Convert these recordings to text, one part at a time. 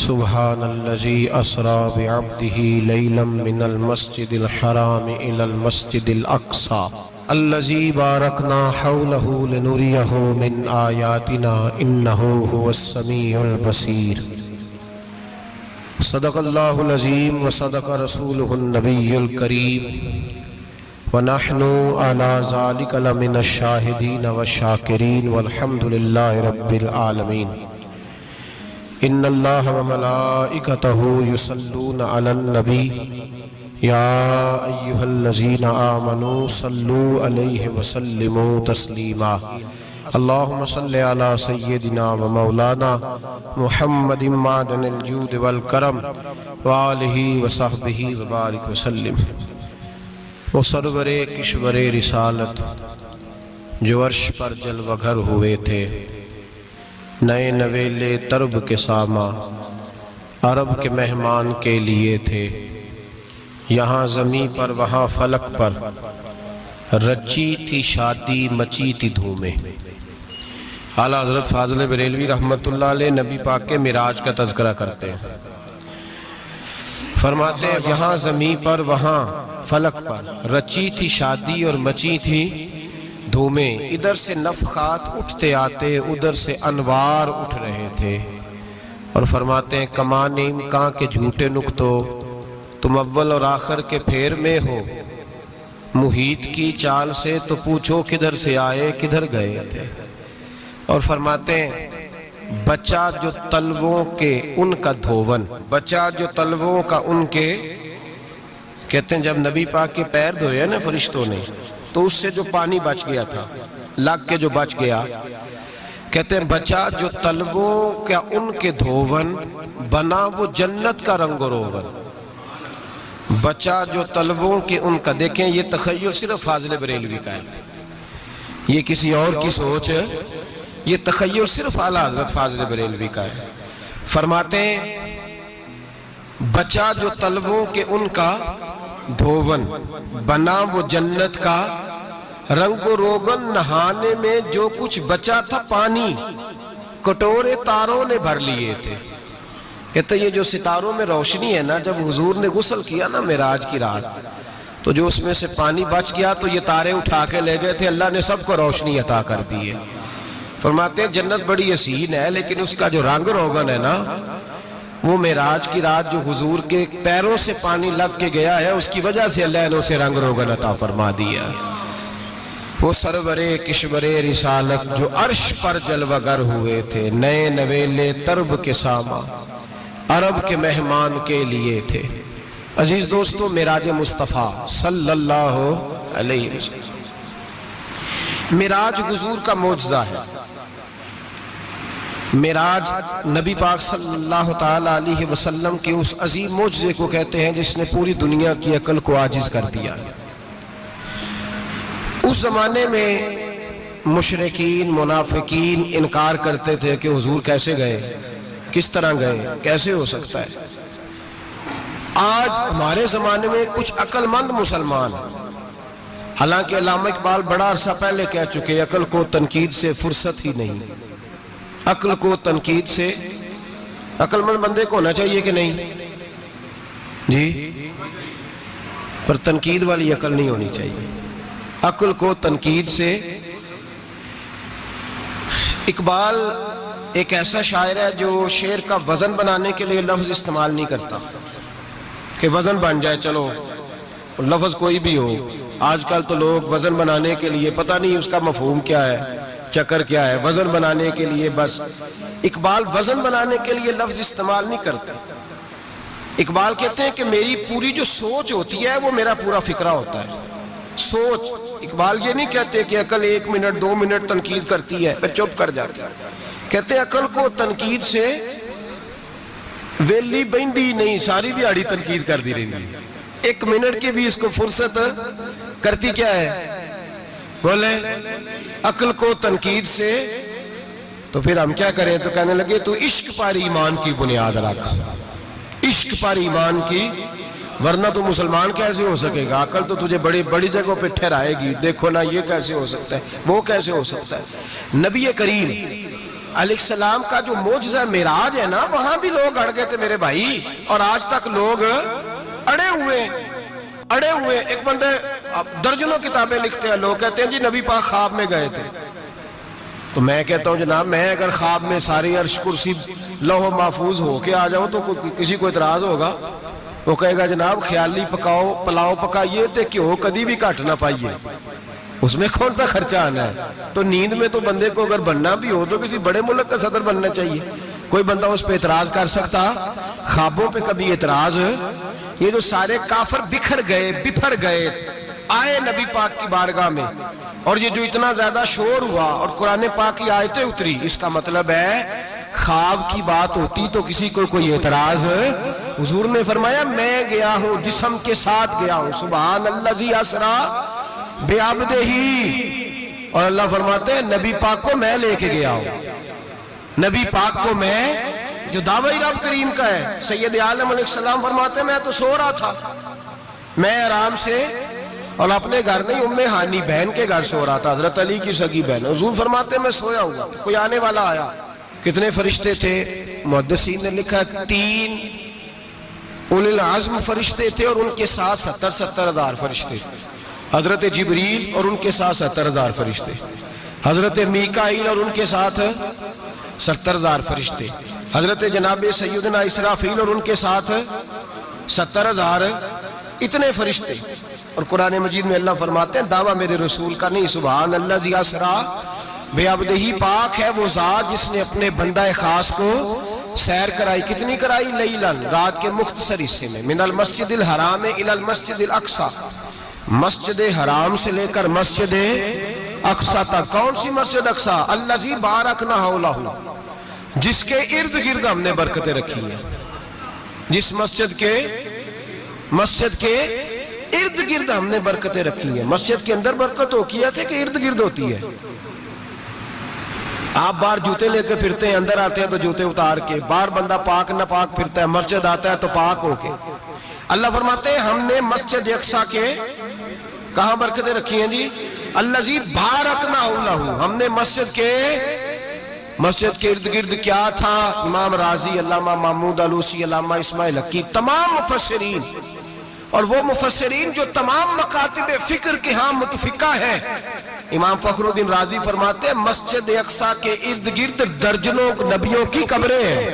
سبحان الذي أسرى بعبده ليلا من المسجد الحرام إلى المسجد الأقصى الذي باركنا حوله لنريه من آياتنا إنه هو السميع البصير صدق الله العظيم وصدق رسوله النبي الكريم ونحن على ذلك لمن الشاهدين والشاكرين والحمد لله رب العالمين ان الله وملائكته يصلون على النبي يا ايها الذين امنوا صلوا عليه وسلموا تسليما اللهم صل على سيدنا ومولانا محمد معدن الجود والكرم وآلہ وصحبہ وبارک وسلم۔ وہ سرور کشور رسالت جو عرش پر جلوہ گھر ہوئے تھے، نئے نویلے ترب کے ساما عرب کے مہمان کے لیے تھے، یہاں زمیں پر وہاں فلک پر رچی تھی شادی مچی تھی دھومیں۔ اعلیٰ حضرت فاضل بریلوی رحمت اللہ علیہ نبی پاک کے معراج کا تذکرہ کرتے ہیں، فرماتے ہیں یہاں زمیں پر وہاں فلک پر رچی تھی شادی اور مچی تھی دھومیں، ادھر سے نفخات اٹھتے آتے ادھر سے انوار اٹھ رہے تھے، اور فرماتے ہیں کمان امکان کے جھوٹے نکتو تم اول اور آخر کے پھیر میں ہو، محیط کی چال سے تو پوچھو کدھر سے آئے کدھر گئے تھے۔ اور فرماتے ہیں بچہ جو تلووں کے ان کا دھوون، بچہ جو تلووں کا ان کے، کہتے ہیں جب نبی پاک کے پیر دھوئے نا فرشتوں نے تو اس سے جو پانی بچ گیا تھا لگ کے جو بچ گیا، کہتے ہیں بچہ جو تلووں کا ان کے دھوون بنا وہ جنت کا رنگ و روغن، بچہ جو تلووں کے ان کا۔ دیکھیں یہ تخیل صرف فاضل بریلوی کا ہے، یہ کسی اور کی سوچ ہے، یہ تخیل صرف اعلیٰ حضرت فاضل بریلوی کا ہے۔ فرماتے ہیں بچہ جو تلووں کے ان کا دھوون بنا وہ جنت کا رنگ و روغن، نہانے میں جو کچھ بچا تھا پانی کٹورے تاروں نے بھر لیے تھے۔ کہتے یہ جو ستاروں میں روشنی ہے نا، جب حضور نے غسل کیا نا معراج کی رات تو جو اس میں سے پانی بچ گیا تو یہ تارے اٹھا کے لے گئے تھے، اللہ نے سب کو روشنی عطا کر دی ہے۔ فرماتے ہیں جنت بڑی حسین ہے لیکن اس کا جو رنگ روغن ہے نا، وہ معراج کی رات جو حضور کے پیروں سے پانی لگ کے گیا ہے اس کی وجہ سے اللہ نے اسے رنگ روغن عطا فرما دیا۔ وہ سرور کشور رسالت جو عرش پر جلوہ گر ہوئے تھے، نئے نویلے ترب کے ساما عرب کے مہمان کے لیے تھے۔ عزیز دوستو، معراج مصطفیٰ صلی اللہ علیہ وسلم، معراج حضور کا معجزہ ہے۔ معراج نبی پاک صلی اللہ تعالی علیہ وسلم کے اس عظیم معجزے کو کہتے ہیں جس نے پوری دنیا کی عقل کو عاجز کر دیا۔ اس زمانے میں مشرکین منافقین انکار کرتے تھے کہ حضور کیسے گئے، کس طرح گئے، کیسے ہو سکتا ہے۔ آج ہمارے زمانے میں کچھ عقل مند مسلمان، حالانکہ علامہ اقبال بڑا عرصہ پہلے کہہ چکے عقل کو تنقید سے فرصت ہی نہیں، عقل کو تنقید سے، عقل مند بندے کو ہونا چاہیے کہ نہیں جی، پر تنقید والی عقل نہیں ہونی چاہیے، عقل کو تنقید سے۔ اقبال ایک ایسا شاعر ہے جو شعر کا وزن بنانے کے لیے لفظ استعمال نہیں کرتا کہ وزن بن جائے، چلو لفظ کوئی بھی ہو۔ آج کل تو لوگ وزن بنانے کے لیے پتہ نہیں اس کا مفہوم کیا ہے، چکر کیا ہے، وزن بنانے کے لیے بس۔ اقبال وزن بنانے کے لیے لفظ استعمال نہیں کرتے۔ اقبال کہتے ہیں کہ میری پوری جو سوچ ہوتی ہے وہ میرا پورا فکرہ ہوتا ہے، سوچ۔ اقبال یہ نہیں کہتے کہ عقل 1 منٹ 2 منٹ تنقید کرتی ہے پھر چپ کر جاتی ہے، کہتے ہیں عقل کو تنقید سے ویلی بہندی نہیں، ساری دیہڑی تنقید کر دی رہی ہے، 1 منٹ کی بھی اس کو فرصت کرتی کیا ہے، بولے عقل کو تنقید سے۔ تو پھر ہم کیا کریں، تو کہنے لگے تو عشق پر ایمان کی بنیاد رکھ، عشق پر ایمان کی، ورنہ تو مسلمان کیسے ہو سکے گا، عقل تو تجھے بڑی بڑی جگہوں پہ ٹھہرائے گی، دیکھو نا یہ کیسے ہو سکتا ہے، وہ کیسے ہو سکتا ہے۔ نبی کریم علیہ السلام کا جو معجزہ معراج ہے نا، وہاں بھی لوگ اڑ گئے تھے میرے بھائی، اور آج تک لوگ اڑے ہوئے۔ ایک بندے درجنوں کتابیں لکھتے ہیں، لوگ کہتے ہیں جی نبی پاک خواب میں گئے تھے۔ تو میں کہتا ہوں جناب، میں اگر خواب میں ساری عرش کرسی لوح محفوظ ہو کے آ جاؤں تو کسی کو اعتراض ہوگا؟ وہ کہے گا جناب خیالی پلاؤ پکائیے تے کیوں کدی بھی گھٹ نہ پائیے، اس میں کون سا خرچہ آنا ہے؟ تو نیند میں تو بندے کو اگر بننا بھی ہو تو کسی بڑے ملک کا صدر بننا چاہیے۔ کوئی بندہ اس پہ اعتراض کر سکتا؟ خوابوں پہ کبھی اعتراض؟ یہ جو سارے کافر بکھر گئے آئے نبی پاک کی بارگاہ میں، اور یہ جو اتنا زیادہ شور ہوا اور قرآن پاک کی آیتیں اتری، اس کا مطلب ہے خواب کی بات ہوتی تو کسی کو کوئی اعتراض؟ حضور نے فرمایا میں گیا ہوں، جسم کے ساتھ گیا ہوں، سبحان الذی اسریٰ بعبدہ، اور اللہ فرماتے ہیں نبی پاک کو میں لے کے گیا ہوں۔ نبی پاک کو میں، جو دعوی رب کریم کا ہے، سید عالم علیہ السلام فرماتے ہیں میں تو سو رہا تھا، میں آرام سے، اور اپنے گھر نہیں ام ہانی بہن کے گھر سو رہا تھا، حضرت علی کی سگی بہن۔ حضور فرماتے ہیں میں سویا ہوا، کوئی آنے والا آیا۔ کتنے فرشتے تھے؟ محدثین نے لکھا 3 اولی العزم فرشتے تھے، اور ان کے ساتھ 70 ہزار فرشتے، حضرت جبریل اور ان کے ساتھ 70 ہزار فرشتے، حضرت میکائیل اور ان کے ساتھ 70 ہزار فرشتے، حضرت جناب سیدنا اسرافیل اور ان کے ساتھ 70 ہزار، اتنے فرشتے۔ اور قرآن مجید میں اللہ فرماتے ہیں دعویٰ میرے رسول کا نہیں، سبحان الذی اسریٰ بعبدہ، پاک ہے وہ ذات جس نے اپنے بندہ خاص کو سیر کرائی۔ کتنی کرائی؟ لیلاً، رات کے مختصر حصے میں، من المسجد الحرام الی المسجد الاقصی، مسجد حرام سے لے کر مسجد اقصی تک۔ کون سی مسجد اقصی؟ الذی بارکنا حولہ، جس کے ارد گرد ہم نے برکتیں رکھی ہیں، جس مسجد کے ارد گرد ہم نے برکتیں رکھی ہیں۔ مسجد کے اندر برکت ہوتی ہے کہ ارد گرد ہوتی ہے؟ آپ باہر جوتے لے کے پھرتے ہیں، اندر آتے ہیں تو جوتے اتار کے، باہر بندہ پاک نہ پاک پھرتا ہے، مسجد آتا ہے تو پاک ہو کے۔ اللہ فرماتے ہیں ہم نے مسجد اقصی کے کہاں برکتیں رکھی ہیں جی؟ الذی بارکنا حولہ، ہم نے مسجد کے ارد گرد کیا تھا؟ امام راضی، علامہ محمود آلوسی، علامہ اسماعیل حقی، تمام مفسرین، اور وہ مفسرین جو تمام مکاتب فکر کے ہاں متفقہ ہیں۔ امام فخر الدین رازی فرماتے ہیں مسجد اقصی کے ارد گرد درجنوں نبیوں کی قبریں ہیں،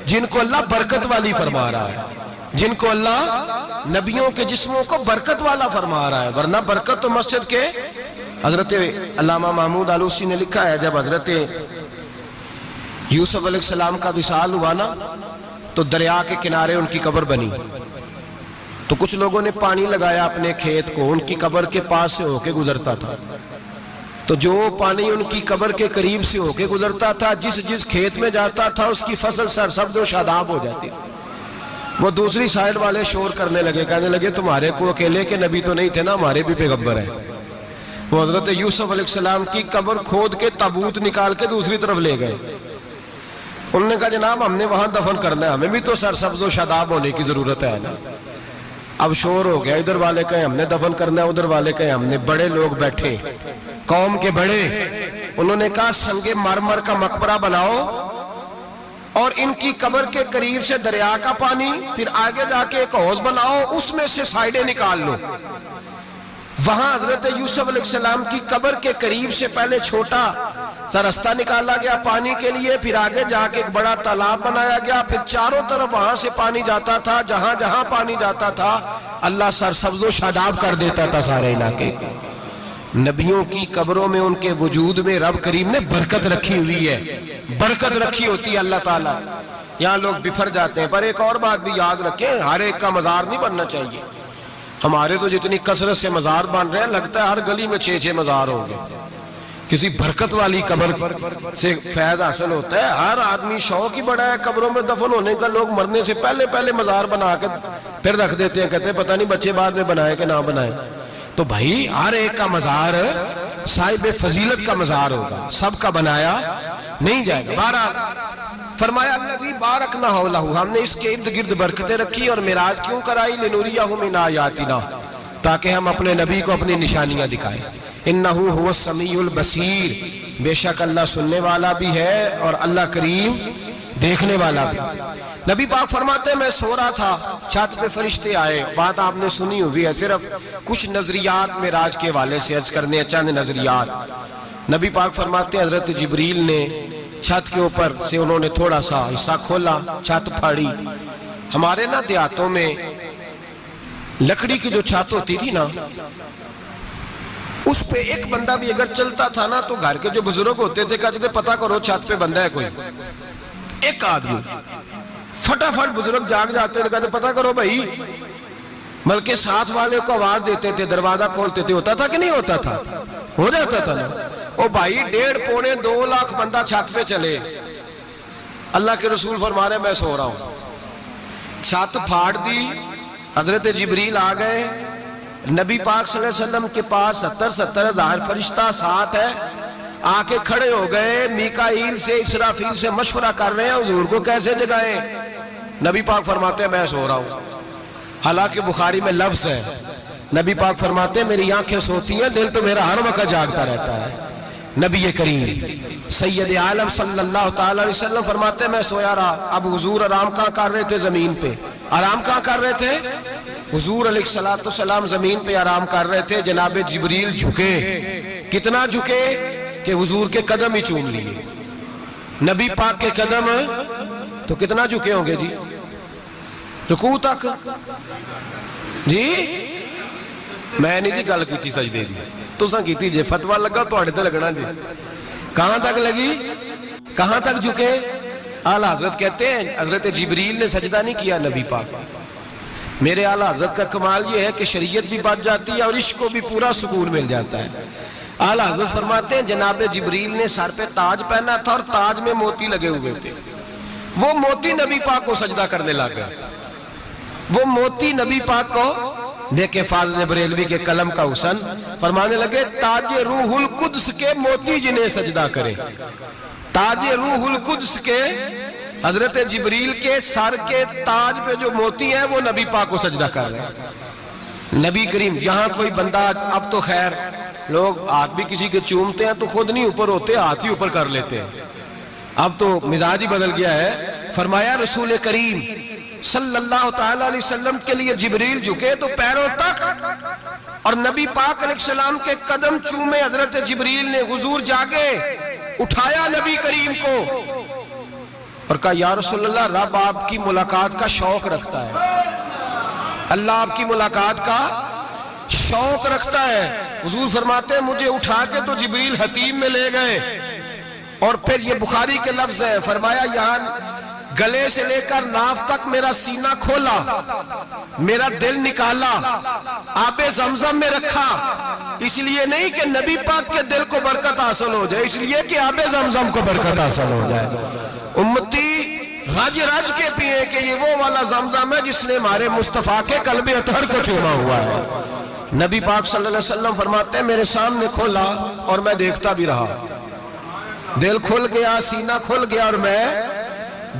جن کو اللہ برکت والی فرما رہا ہے، جن کو اللہ نبیوں کے جسموں کو برکت والا فرما رہا ہے، ورنہ برکت تو مسجد کے۔ حضرت علامہ محمود آلوسی نے لکھا ہے جب حضرت یوسف علیہ السلام کا وصال ہوا نا، تو دریا کے کنارے ان کی قبر بنی، تو کچھ لوگوں نے پانی لگایا اپنے کھیت کو، ان کی قبر کے پاس سے ہو کے گزرتا تھا، تو جو پانی ان کی قبر کے قریب سے ہو کے گزرتا تھا، جس کھیت میں جاتا تھا اس کی فصل سرسبز و شاداب ہو جاتی تھی۔ وہ دوسری سائیڈ والے شور کرنے لگے، کہنے لگے تمہارے کو اکیلے کے نبی تو نہیں تھے نا، ہمارے بھی پیغمبر ہیں۔ وہ حضرت یوسف علیہ السلام کی قبر کھود کے تابوت نکال کے دوسری طرف لے گئے۔ انہوں نے کہا جناب ہم نے وہاں دفن کرنا ہے، ہمیں بھی تو سرسبز و شاداب ہونے کی ضرورت ہے نا۔ اب شور ہو گیا، ادھر والے کہیں ہم نے دفن کرنا ہے، ادھر والے کہیں ہم نے۔ بڑے لوگ بیٹھے، قوم کے بڑے، انہوں نے کہا سنگ مرمر کا مقبرہ بناؤ، اور ان کی قبر کے قریب سے دریا کا پانی، پھر آگے جا کے ایک حوض بناؤ، اس میں سے سائیڈیں نکال لو۔ وہاں حضرت یوسف علیہ السلام کی قبر کے قریب سے پہلے چھوٹا سا راستہ نکالا گیا پانی کے لیے، پھر آگے جا کے ایک بڑا تالاب بنایا گیا، پھر چاروں طرف وہاں سے پانی جاتا تھا، جہاں جہاں پانی جاتا تھا اللہ سرسبز و شاداب کر دیتا تھا سارے علاقے کو۔ نبیوں کی قبروں میں ان کے وجود میں رب کریم نے برکت رکھی ہوئی ہے، برکت رکھی ہوتی ہے اللہ تعالیٰ۔ یہاں لوگ بفر جاتے ہیں، پر ایک اور بات بھی یاد رکھیں، ہر ایک کا مزار نہیں بننا چاہیے۔ ہمارے تو جتنی کثرت سے مزار بن رہے ہیں، لگتا ہے ہر گلی میں 6 مزار ہوں گے۔ کسی برکت والی قبر سے فیض حاصل ہوتا ہے۔ ہر آدمی شوق ہی بڑا ہے قبروں میں دفن ہونے کا، لوگ مرنے سے پہلے مزار بنا کے پھر رکھ دیتے ہیں، کہتے ہیں پتہ نہیں بچے بعد میں بنائے کہ نہ بنائے۔ تو بھائی ہر ایک کا مزار صاحب فضیلت کا مزار ہوگا، سب کا بنایا نہیں جائے گا۔ بہرحال فرمایا الذی بارکنا حولہ، ہم نے اس کے ارد گرد برکتیں رکھی، اور معراج کیوں کرائی؟ لنوریہ من آیاتنا، تاکہ ہم اپنے نبی کو اپنی نشانیاں دکھائیں۔ انہو هو السمیع البصیر، بے شک اللہ سننے والا بھی ہے اور اللہ کریم دیکھنے والا بھی۔ نبی پاک فرماتے ہیں میں سو رہا تھا، چھت پہ فرشتے آئے، بات آپ نے سنی ہوئی ہے، صرف کچھ نظریات معراج کے حوالے سے عرض کرنے ہیں، چند نظریات۔ نبی پاک فرماتے ہیں حضرت جبریل نے چھت کے اوپر سے انہوں نے تھوڑا سا حصہ کھولا، چھت پھاڑی۔ ہمارے نا دیہاتوں میں لکڑی کی جو چھت ہوتی تھی نا، اس پہ ایک بندہ بھی اگر چلتا تھا نا تو گھر کے جو بزرگ ہوتے تھے کہتے تھے پتہ کرو چھت پہ بندہ ہے کوئی، ایک آدمی فٹافٹ بزرگ جاگ جاتے ہیں، کہتے پتہ کرو بھائی، بلکہ ساتھ والے کو آواز دیتے تھے، دروازہ کھولتے تھے، ہوتا تھا کہ نہیں ہوتا تھا؟ ہو جاتا تھا نا۔ او بھائی 1.5 پونے 2 لاکھ بندہ چھت پہ چلے، اللہ کے رسول فرما رہے ہیں میں سو رہا ہوں، چھت پھاڑ دی، حضرت جبریل آ گئے، نبی پاک صلی اللہ علیہ وسلم کے پاس 70 ہزار فرشتہ ساتھ ہے، آ کے کھڑے ہو گئے، میکائیل سے اسرافیل سے مشورہ کر رہے ہیں حضور کو کیسے جگائیں۔ نبی پاک فرماتے ہیں میں سو رہا ہوں، حالانکہ بخاری میں لفظ ہے، نبی پاک فرماتے ہیں میری آنکھیں سوتی ہیں، دل تو میرا ہر وقت جاگتا رہتا ہے۔ نبی کریم سید عالم صلی اللہ تعالی علیہ وسلم فرماتے ہیں میں سویا رہا، اب حضور آرام کہاں کر رہے تھے؟ زمین پہ۔ آرام کہاں کر رہے تھے؟ حضور علیہ السلام زمین پہ آرام کر رہے تھے، جناب جبریل جھکے، کتنا جھکے کہ حضور کے قدم ہی چوم لیے، نبی پاک کے قدم تو کتنا جھکے ہوں گے جی؟ رکوع تک جی؟ میں نہیں جی گل کی سجدے دی، تساں کیتی جے، فتوہ لگا تو اڑے تے لگنا جی۔ کہاں تک لگی؟ کہاں تک جھکے؟ اعلیٰ حضرت کہتے ہیں حضرت جبریل نے سجدہ نہیں کیا نبی پاک۔ میرے اعلیٰ حضرت کا کمال یہ ہے کہ شریعت بھی بچ جاتی ہے اور عشق کو بھی پورا سکون مل جاتا ہے۔ اعلیٰ حضرت فرماتے ہیں جناب جبریل نے سر پہ تاج پہنا تھا اور تاج میں موتی لگے ہوئے تھے، وہ موتی نبی پاک کو سجدہ کرنے لگا، وہ موتی نبی پاک کو دیکھیں فاضل بریلوی کے قلم کا حسن فرمانے لگے تاج روح القدس کے موتی جنہیں سجدہ کرے، تاج روح القدس کے حضرت جبریل کے سر کے تاج پہ جو موتی ہیں وہ نبی پاک کو سجدہ کر رہے ہیں۔ نبی کریم یہاں کوئی بندہ، اب تو خیر لوگ ہاتھ بھی کسی کے چومتے ہیں تو خود نہیں اوپر ہوتے، ہاتھ ہی اوپر کر لیتے ہیں، اب تو مزاج ہی بدل گیا ہے۔ فرمایا رسول کریم صلی اللہ تعالی علیہ وسلم کے لیے جبریل جھکے تو پیروں تک، اور نبی پاک علیہ السلام کے قدم چومے حضرت جبریل نے، حضور جاگے، اٹھایا نبی کریم کو اور کہا یا رسول اللہ رب آپ کی ملاقات کا شوق رکھتا ہے، اللہ آپ کی ملاقات کا شوق رکھتا ہے۔ حضور فرماتے ہیں مجھے اٹھا کے تو جبریل حتیم میں لے گئے، اور پھر یہ بخاری کے لفظ ہے، فرمایا یہاں گلے سے لے کر ناف تک میرا سینہ کھولا، میرا دل نکالا، آب زمزم میں رکھا، اس لیے نہیں کہ نبی پاک کے دل کو برکت حاصل ہو جائے، اس لیے کہ آب زمزم کو برکت حاصل ہو جائے۔ امتی رج رج کے پیئے کہ یہ وہ والا زمزم ہے جس نے ہمارے مصطفیٰ کے قلب اطہر کو چوما ہوا ہے۔ نبی پاک صلی اللہ علیہ وسلم فرماتے ہیں میرے سامنے کھولا اور میں دیکھتا بھی رہا، دل کھل گیا، سینہ کھل گیا اور میں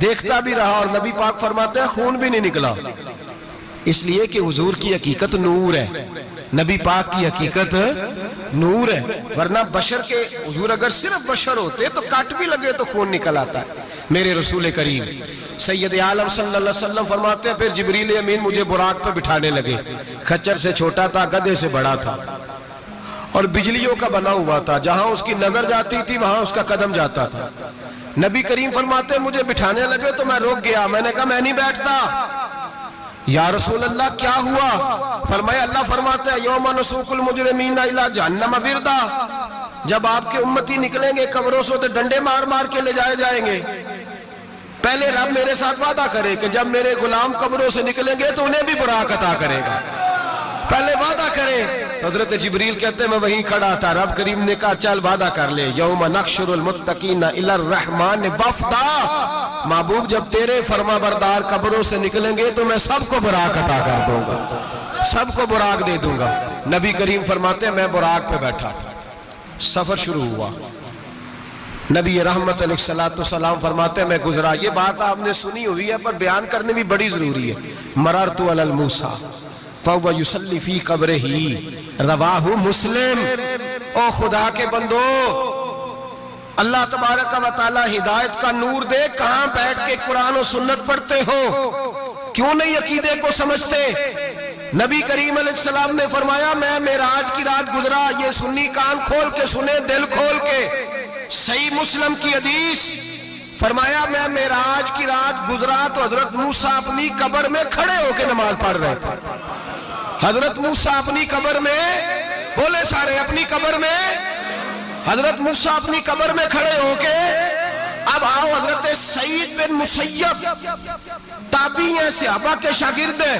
دیکھتا بھی رہا، اور نبی پاک فرماتے ہیں خون بھی نہیں نکلا، اس لیے کہ حضور کی حقیقت نور ہے، نبی پاک کی حقیقت نور ہے، ورنہ بشر کے حضور اگر صرف بشر ہوتے تو کٹ بھی لگے تو خون نکل آتا ہے۔ میرے رسول کریم سید عالم صلی اللہ علیہ وسلم فرماتے ہیں پھر جبریل امین مجھے براق پہ بٹھانے لگے، خچر سے چھوٹا تھا، گدھے سے بڑا تھا، اور بجلیوں کا بنا ہوا تھا، جہاں اس کی نظر جاتی تھی وہاں اس کا قدم جاتا تھا۔ نبی کریم فرماتے ہیں مجھے بٹھانے لگے تو میں رک گیا، میں نے کہا میں نہیں بیٹھتا۔ یا رسول اللہ کیا ہوا؟ فرمایا اللہ فرماتے ہیں یوم نسوق المجرمین الی جہنم وردا، جب آپ کے امتی نکلیں گے قبروں سے تو ڈنڈے مار مار کے لے جائے جائیں گے۔ پہلے رب میرے ساتھ وعدہ کرے کہ جب میرے غلام قبروں سے نکلیں گے تو انہیں بھی براق عطا کرے گا، پہلے وعدہ کرے۔ حضرت جبریل کہتے ہیں میں وہیں کھڑا تھا، رب کریم نے کہا چل وعدہ کر لے، یوم نحشر المتقین الی الرحمن وفدا، محبوب جب تیرے فرما بردار قبروں سے نکلیں گے تو میں سب کو براق عطا کر دوں گا، سب کو براق دے دوں گا۔ نبی کریم فرماتے ہیں میں براق پہ بیٹھا، سفر شروع ہوا، نبی رحمت علیہ السلام فرماتے ہیں میں گزرا۔ یہ بات آپ نے سنی ہوئی ہے پر بیان کرنے بھی بڑی ضروری ہے۔ مررت علی الموسیٰ فَهُوَ يُصَلِّي فِي قَبْرِهِ، رواہ مسلم۔ او خدا کے بندو، اللہ تبارک و تعالی ہدایت کا نور دے، کہاں بیٹھ کے قرآن و سنت پڑھتے ہو؟ کیوں نہیں عقیدے کو سمجھتے؟ نبی کریم علیہ السلام نے فرمایا میں معراج کی رات گزرا، یہ سنی کان کھول کے سنے، دل کھول کے، صحیح مسلم کی حدیث، فرمایا میں معراج کی رات گزرا تو حضرت موسیٰ اپنی قبر میں کھڑے ہو کے نماز پڑھ رہے تھے۔ حضرت موسیٰ اپنی قبر میں، بولے سارے، اپنی قبر میں، حضرت موسیٰ اپنی قبر میں کھڑے ہو کے، اب آؤ حضرت سعید بن مسیب تابعی ہیں، صحابہ کے شاگرد ہیں،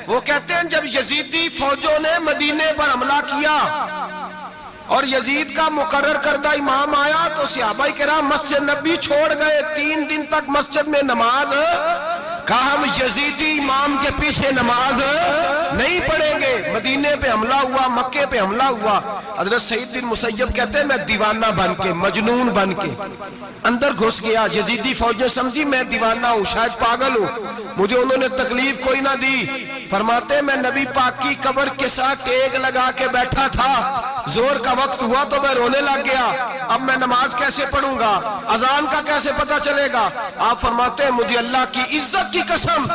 وہ کہتے ہیں جب یزیدی فوجوں نے مدینے پر حملہ کیا اور یزید کا مقرر کردہ امام آیا تو صحابہ کرام مسجد نبی چھوڑ گئے، 3 دن تک مسجد میں نماز، کہا ہم یزیدی امام کے پیچھے نماز نہیں پڑھیں گے۔ مدینے پہ حملہ ہوا، مکے پہ حملہ ہوا، حضرت سعید بن مسیب کہتے ہیں میں دیوانہ بن کے، مجنون بن کے اندر گھس گیا، یزیدی فوجیں سمجھی میں دیوانہ ہوں، شاید پاگل ہوں، مجھے انہوں نے تکلیف کوئی نہ دی۔ فرماتے ہیں میں نبی پاک کی قبر کے ساتھ ٹیک لگا کے بیٹھا تھا، زور کا وقت ہوا تو میں رونے لگ گیا، اب میں نماز کیسے پڑھوں گا، اذان کا کیسے پتہ چلے گا؟ آپ فرماتے ہیں مجھے اللہ کی عزت کی قسم،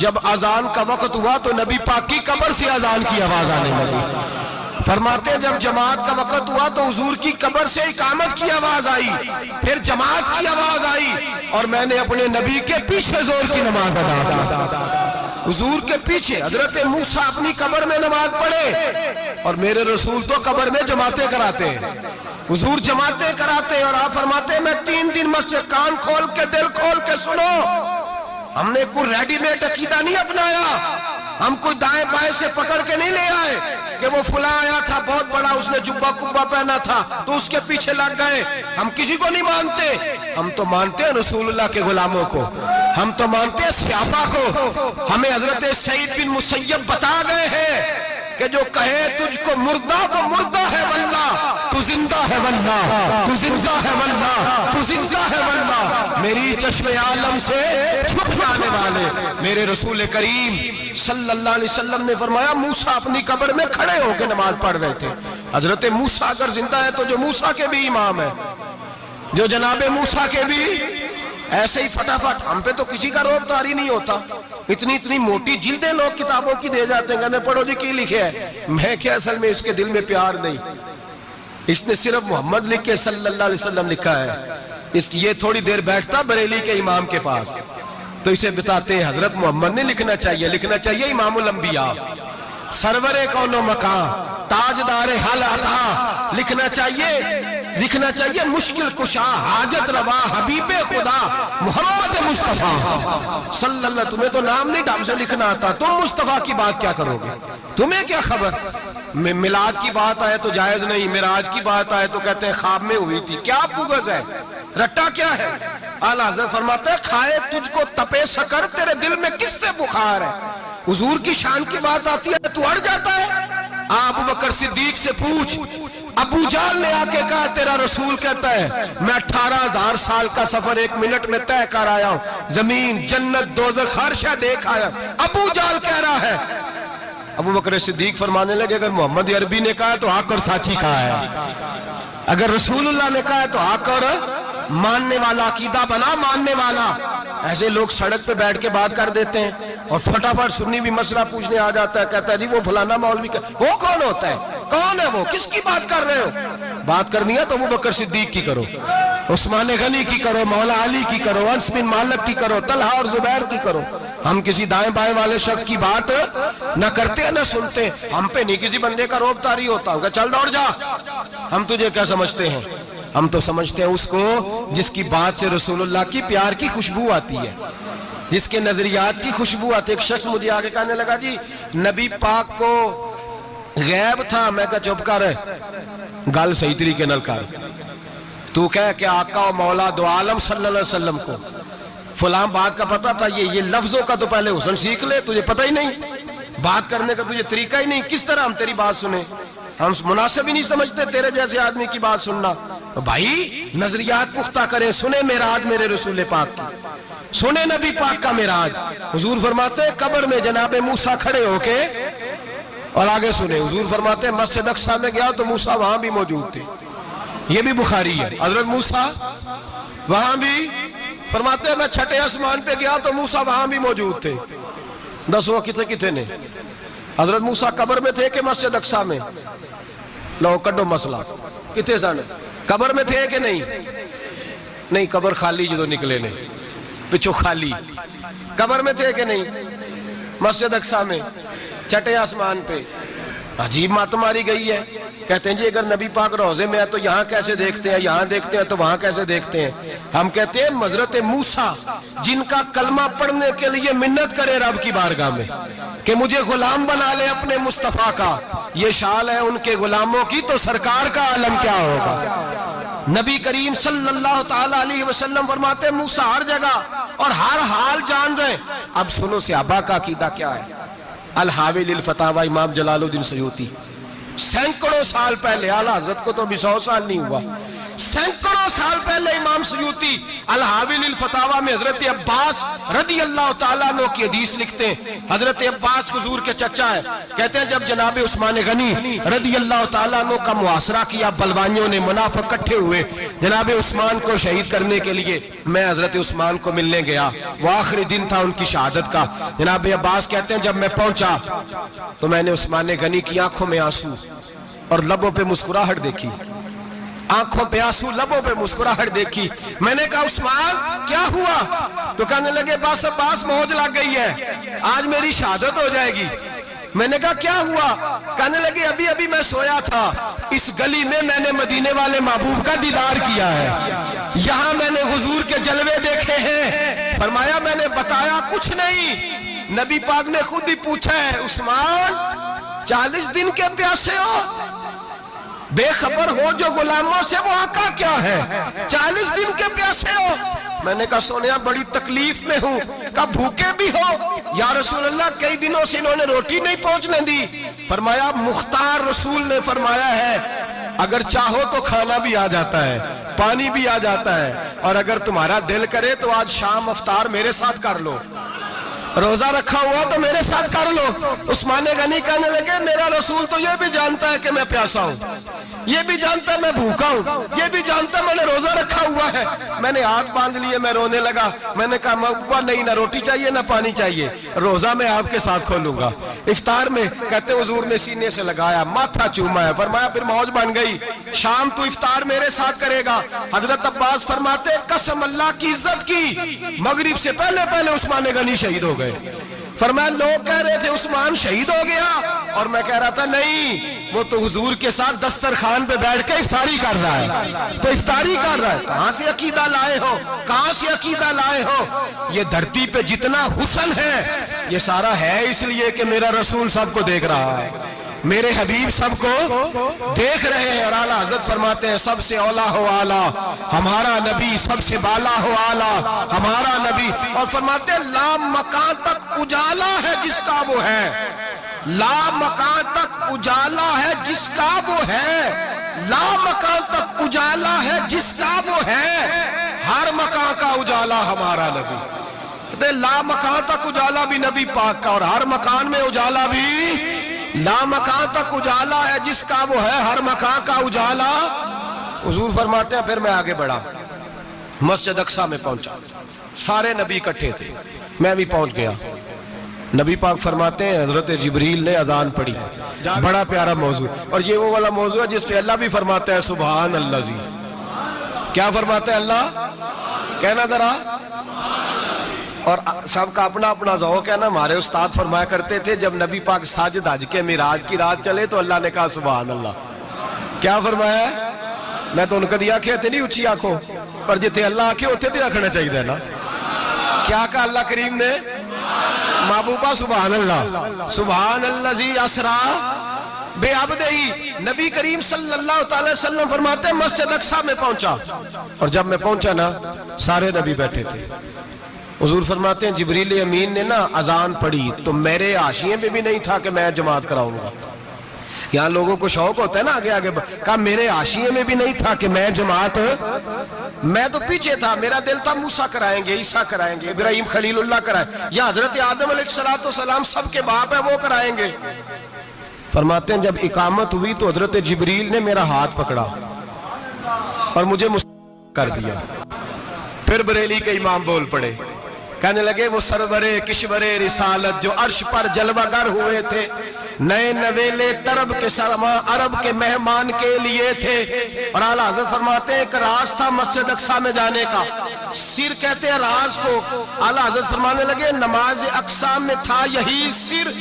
جب اذان کا وقت ہوا تو نبی پاک کی قبر سے اذان کی آواز آنے لگی۔ فرماتے ہیں جب جماعت کا وقت ہوا تو حضور کی قبر سے اقامت کی آواز آئی، پھر جماعت کی آواز آئی، اور میں نے اپنے نبی کے پیچھے زور کی نماز ادا کی، حضور کے پیچھے۔ حضرت موسیٰ اپنی قبر میں نماز پڑھے اور میرے رسول تو قبر میں جماعتیں کراتے ہیں، حضور جماعتیں کراتے ہیں، اور آپ فرماتے ہیں میں 3 دن مسجد، کان کھول کے دل کھول کے سنو، ہم نے کوئی ریڈی میڈ عقیدہ نہیں اپنایا، ہم کوئی دائیں بائیں سے پکڑ کے نہیں لے آئے کہ وہ فلاں آیا تھا بہت بڑا، اس نے جبہ کبہ پہنا تھا تو اس کے پیچھے لگ گئے۔ ہم کسی کو نہیں مانتے، ہم تو مانتے ہیں رسول اللہ کے غلاموں کو، ہم تو مانتے ہیں صحابہ کو۔ ہمیں حضرت سعید بن مسیب بتا گئے ہیں کہ جو کہے تجھ کو مردہ وہ مردہ ہے واللہ، تو زندہ ہے واللہ، تو زندہ ہے واللہ، تو زندہ ہے واللہ، میری چشم عالم سے چھپ جانے والے میرے رسول کریم صلی اللہ علیہ وسلم نے فرمایا موسیٰ اپنی قبر میں کھڑے ہو کے نماز پڑھ رہے تھے۔ حضرت موسیٰ اگر زندہ ہے تو جو موسیٰ کے بھی امام ہے، جو جناب موسیٰ کے بھی، ایسے ہی فٹافٹ ہم پہ تو کسی کا روب طاری نہیں ہوتا، اتنی موٹی جلدیں لوگ کتابوں کی دے جاتے ہیں، کہنے پڑھو جی کی لکھے ہے، میں کیا اصل میں اس کے دل میں پیار نہیں، اس نے صرف محمد لکھ کے صلی اللہ علیہ وسلم لکھا ہے، یہ تھوڑی دیر بیٹھتا بریلی کے امام کے پاس تو اسے بتاتے ہیں حضرت محمد نے لکھنا چاہیے امام الانبیاء، سرور کون و مکان، تاجدار حال عطا، لکھنا چاہیے مشکل کشا، حاجت روا، حبیب خدا محمد مصطفیٰ صلی اللہ۔ تمہیں تو نام نہیں ڈھنگ سے لکھنا آتا، تم مصطفیٰ کی بات کیا کرو گے؟ تمہیں کیا خبر؟ میلاد کی بات آئے تو جائز نہیں، معراج کی بات آئے تو کہتے ہیں خواب میں ہوئی تھی، کیا بغض ہے، رٹا کیا ہے؟ اعلیٰ حضرت فرماتے ہیں کھائے تجھ کو تپے سکر، تیرے دل میں کس سے بخار ہے؟ حضور کی شان کی بات آتی ہے تو اڑ جاتا ہے۔ ابو بکر صدیق سے پوچھ، ابو جہل نے آ کے کہا تیرا رسول کہتا ہے میں 18,000 سال کا سفر 1 منٹ میں طے کر آیا ہوں، زمین جنت دوزخ ہر شے دیکھ آیا۔ ابو جہل کہہ رہا ہے، ابو بکر صدیق فرمانے لگے اگر محمد عربی نے کہا تو حق اور سچی کہا ہے، اگر رسول اللہ نے کہا تو حق اور ماننے والا، عقیدہ بنا ماننے والا۔ ایسے لوگ سڑک پہ بیٹھ کے بات کر دیتے ہیں اور فٹافٹ سنی بھی مسئلہ پوچھنے آ جاتا ہے، کہتا ہے جی وہ فلانا مولوی کا، وہ کون ہوتا ہے، کون ہے وہ، کس کی بات کر رہے ہو؟ بات کرنی ہے تو ابو بکر صدیق کی کرو، عثمان غنی کی کرو، مولا علی کی کرو، انس بن مالک کی کرو، طلحہ اور زبیر کی کرو۔ ہم کسی دائیں بائیں والے شخص کی بات نہ کرتے نہ سنتے، ہم پہ نہیں کسی بندے کا روب طاری ہوتا، کہ چل دوڑ جا، ہم تجھے کیا سمجھتے ہیں؟ ہم تو سمجھتے ہیں اس کو جس کی بات سے رسول اللہ کی پیار کی خوشبو آتی ہے، جس کے نظریات کی خوشبو آتی ہے۔ ایک شخص مجھے آگے کہنے لگا جی نبی پاک کو غیب تھا، میں کہا چپ کر، گل صحیح طریقے نال کر، تو کہہ کہ آقا و مولا دو عالم صلی اللہ علیہ وسلم کو فلاں بات کا پتہ تھا، یہ لفظوں کا تو پہلے حسن سیکھ لے، تجھے پتہ ہی نہیں، بات کرنے کا تجھے طریقہ ہی نہیں، کس طرح ہم تیری بات سنیں؟ ہم مناسب ہی نہیں سمجھتے تیرے جیسے آدمی کی بات سننا۔ بھائی نظریات پختہ کریں، سنیں معراج میرے رسول پاک کی، سنیں نبی پاک کا معراج۔ حضور فرماتے ہیں قبر میں جناب موسیٰ کھڑے ہو کے اور آگے سنے حضور فرماتے ہیں مسجد اقصی میں گیا تو موسیٰ وہاں بھی موجود تھے. یہ بھی بخاری ہے. حضرت موسیٰ وہاں بھی فرماتے ہیں میں چھٹے آسمان پہ گیا تو موسیٰ وہاں بھی موجود تھے. دسو کتنے نے حضرت موسیٰ قبر میں تھے کہ مسجد اقصی میں؟ لو کڈو مسئلہ کتنے سن قبر میں تھے کہ نہیں قبر خالی جدو نکلے نے پچھو خالی. قبر میں تھے کہ نہیں؟ مسجد اقصی میں چھٹے آسمان پہ. عجیب بات ماری گئی ہے. کہتے ہیں جی اگر نبی پاک روضے میں ہے تو یہاں کیسے دیکھتے ہیں, یہاں دیکھتے ہیں تو وہاں کیسے دیکھتے ہیں. ہم کہتے ہیں حضرت موسیٰ جن کا کلمہ پڑھنے کے لیے منت کرے رب کی بارگاہ میں کہ مجھے غلام بنا لے اپنے مصطفیٰ کا, یہ شال ہے ان کے غلاموں کی, تو سرکار کا عالم کیا ہوگا. نبی کریم صلی اللہ تعالیٰ علیہ وسلم فرماتے ہیں موسیٰ ہر جگہ اور ہر حال جان رہے. اب سنو صحابہ کا عقیدہ کیا ہے. الحاوی للفتاوی امام جلال الدین سیوطی سینکڑوں سال پہلے, اعلیٰ حضرت کو تو بھی 100 سال نہیں ہوا, سینکڑوں سال پہلے امام سیوطی الحاوی للفتاوی میں حضرت عباس رضی اللہ تعالیٰ عنہ کی حدیث لکھتے ہیں. حضرت عباس حضور کے چچا ہے. کہتے ہیں جب جناب عثمان غنی رضی اللہ تعالیٰ عنہ کا محاصرہ کیا, بلوانیوں نے منافق اکٹھے ہوئے جناب عثمان کو شہید کرنے کے لیے, میں حضرت عثمان کو ملنے گیا, وہ آخری دن تھا ان کی شہادت کا. جناب عباس کہتے ہیں جب میں پہنچا تو میں نے عثمان غنی کی آنکھوں میں آنسو اور لبوں پہ مسکراہٹ دیکھی, آنکھوں پہ آنسو لبوں پہ مسکراہٹ دیکھی. میں نے کہا عثمان کیا ہوا؟ تو کہنے لگے بس عباس موت لگ گئی ہے, آج میری شہادت ہو جائے گی. میں نے کہا کیا ہوا؟ کہنے لگے ابھی میں سویا تھا, اس گلی میں میں نے مدینے والے محبوب کا دیدار کیا ہے, یہاں میں نے حضور کے جلوے دیکھے ہیں. فرمایا میں نے بتایا کچھ نہیں. نبی پاک نے خود ہی پوچھا ہے عثمان 40 دن کے پیاسے ہو, بے خبر ہو جو غلاموں سے, وہ آقا کیا ہے 40 دن کے پیاسے ہو. میں نے کہا سونیا بڑی تکلیف میں ہوں. کہا بھوکے بھی ہو؟ یا رسول اللہ کئی دنوں سے انہوں نے روٹی نہیں پہنچنے دی. فرمایا مختار رسول نے فرمایا ہے اگر چاہو تو کھانا بھی آ جاتا ہے, پانی بھی آ جاتا ہے, اور اگر تمہارا دل کرے تو آج شام افطار میرے ساتھ کر لو, روزہ رکھا ہوا تو میرے ساتھ کر لو. عثمان غنی کہنے لگے میرا رسول تو یہ بھی جانتا ہے کہ میں پیاسا ہوں, یہ بھی جانتا ہے میں بھوکا ہوں, یہ بھی جانتا ہے میں نے روزہ رکھا ہوا ہے. میں نے ہاتھ باندھ لیے, میں رونے لگا. میں نے کہا محبوبہ نہیں, نہ روٹی چاہیے نہ پانی چاہیے, روزہ میں آپ کے ساتھ کھولوں گا. افطار میں کہتے حضور نے سینے سے لگایا, ماتھا چوما ہے. فرمایا پھر موج بن گئی, شام تو افطار میرے ساتھ کرے گا. حضرت عباس فرماتے قسم اللہ کی عزت کی مغرب سے پہلے عثمان غنی شہید ہو گئے. فرمایا لوگ کہہ رہے تھے عثمان شہید ہو گیا, اور میں کہہ رہا تھا نہیں, وہ تو حضور کے ساتھ دسترخوان پہ بیٹھ کے افطاری کر رہا ہے, تو افطاری کر رہا ہے. کہاں سے عقیدہ لائے ہو, کہاں سے عقیدہ لائے ہو؟ یہ دھرتی پہ جتنا حسن ہے یہ سارا ہے اس لیے کہ میرا رسول سب کو دیکھ رہا ہے, میرے حبیب سب کو دیکھ رہے ہیں. اور اعلیٰ حضرت فرماتے ہیں سب سے اولا ہو اعلیٰ ہمارا نبی, سب سے بالا ہو اعلیٰ ہمارا نبی. اور فرماتے ہیں لا مکان تک اجالا ہے جس کا وہ ہے, لا مکان تک اجالا ہے جس کا وہ ہے, لا مکان تک اجالا ہے جس کا وہ ہے, ہر مکان کا اجالا ہمارا نبی. لا مکان تک اجالا بھی نبی پاک کا, اور ہر مکان میں اجالا بھی لا مکان تک اجالا ہے جس کا وہ ہے, ہر مکان کا اجالا. حضور فرماتے ہیں پھر میں آگے بڑھا, مسجد اقصی میں پہنچا, سارے نبی اکٹھے تھے, میں بھی پہنچ گیا. نبی پاک فرماتے ہیں حضرت جبریل نے اذان پڑھی, بڑا پیارا موضوع, اور یہ وہ والا موضوع ہے جس پہ اللہ بھی فرماتا ہے سبحان اللہ زی. کیا فرماتا ہے اللہ؟ کہنا ذرا. اور سب کا اپنا اپنا ذوق ہے نا. ہمارے استاد فرمایا کرتے تھے جب نبی پاک ساجد حج کے معراج کی رات چلے تو اللہ نے کہا سبحان اللہ. کیا فرمایا ہے؟ میں تو ان کا دیا کہتے نہیں اچھی آنکھوں پر جتے اللہ آنکھیں ہوتے تھے آنکھنا چاہیے نا. کیا کہا اللہ کریم نے؟ محبوبہ سبحان اللہ, سبحان اللہ زی اسرا بے عبدہی. نبی کریم صلی اللہ تعالی وسلم فرماتے ہیں مسجد اقصی میں پہنچا, اور جب میں پہنچا نا سارے نبی بیٹھے تھے. حضور فرماتے ہیں جبریل امین نے نا اذان پڑھی تو میرے حاشیے میں بھی نہیں تھا کہ میں جماعت کراؤں گا. یہاں لوگوں کو شوق ہوتا ہے نا آگے آگے, کہا میرے حاشیے میں بھی نہیں تھا کہ میں جماعت, میں تو پیچھے تھا. میرا دل تھا موسیٰ کرائیں گے, عیسیٰ کرائیں گے, ابراہیم خلیل اللہ کرائیں, یا حضرت آدم علیہ السلام سب کے باپ ہیں وہ کرائیں گے. فرماتے ہیں جب اقامت ہوئی تو حضرت جبریل نے میرا ہاتھ پکڑا اور مجھے کر دیا. پھر بریلی کے امام بول پڑے, کہنے لگے وہ سرور کشور رسالت جو عرش پر جلوہ گر ہوئے تھے, نئے نویلے طرب کے سرما عرب کے مہمان کے لیے تھے. اور اعلیٰ حضرت فرماتے ہیں ایک راز تھا مسجد اقصی میں جانے کا, سر کہتے ہیں راز کو. اعلیٰ حضرت فرمانے لگے نماز اقصی میں تھا یہی سر,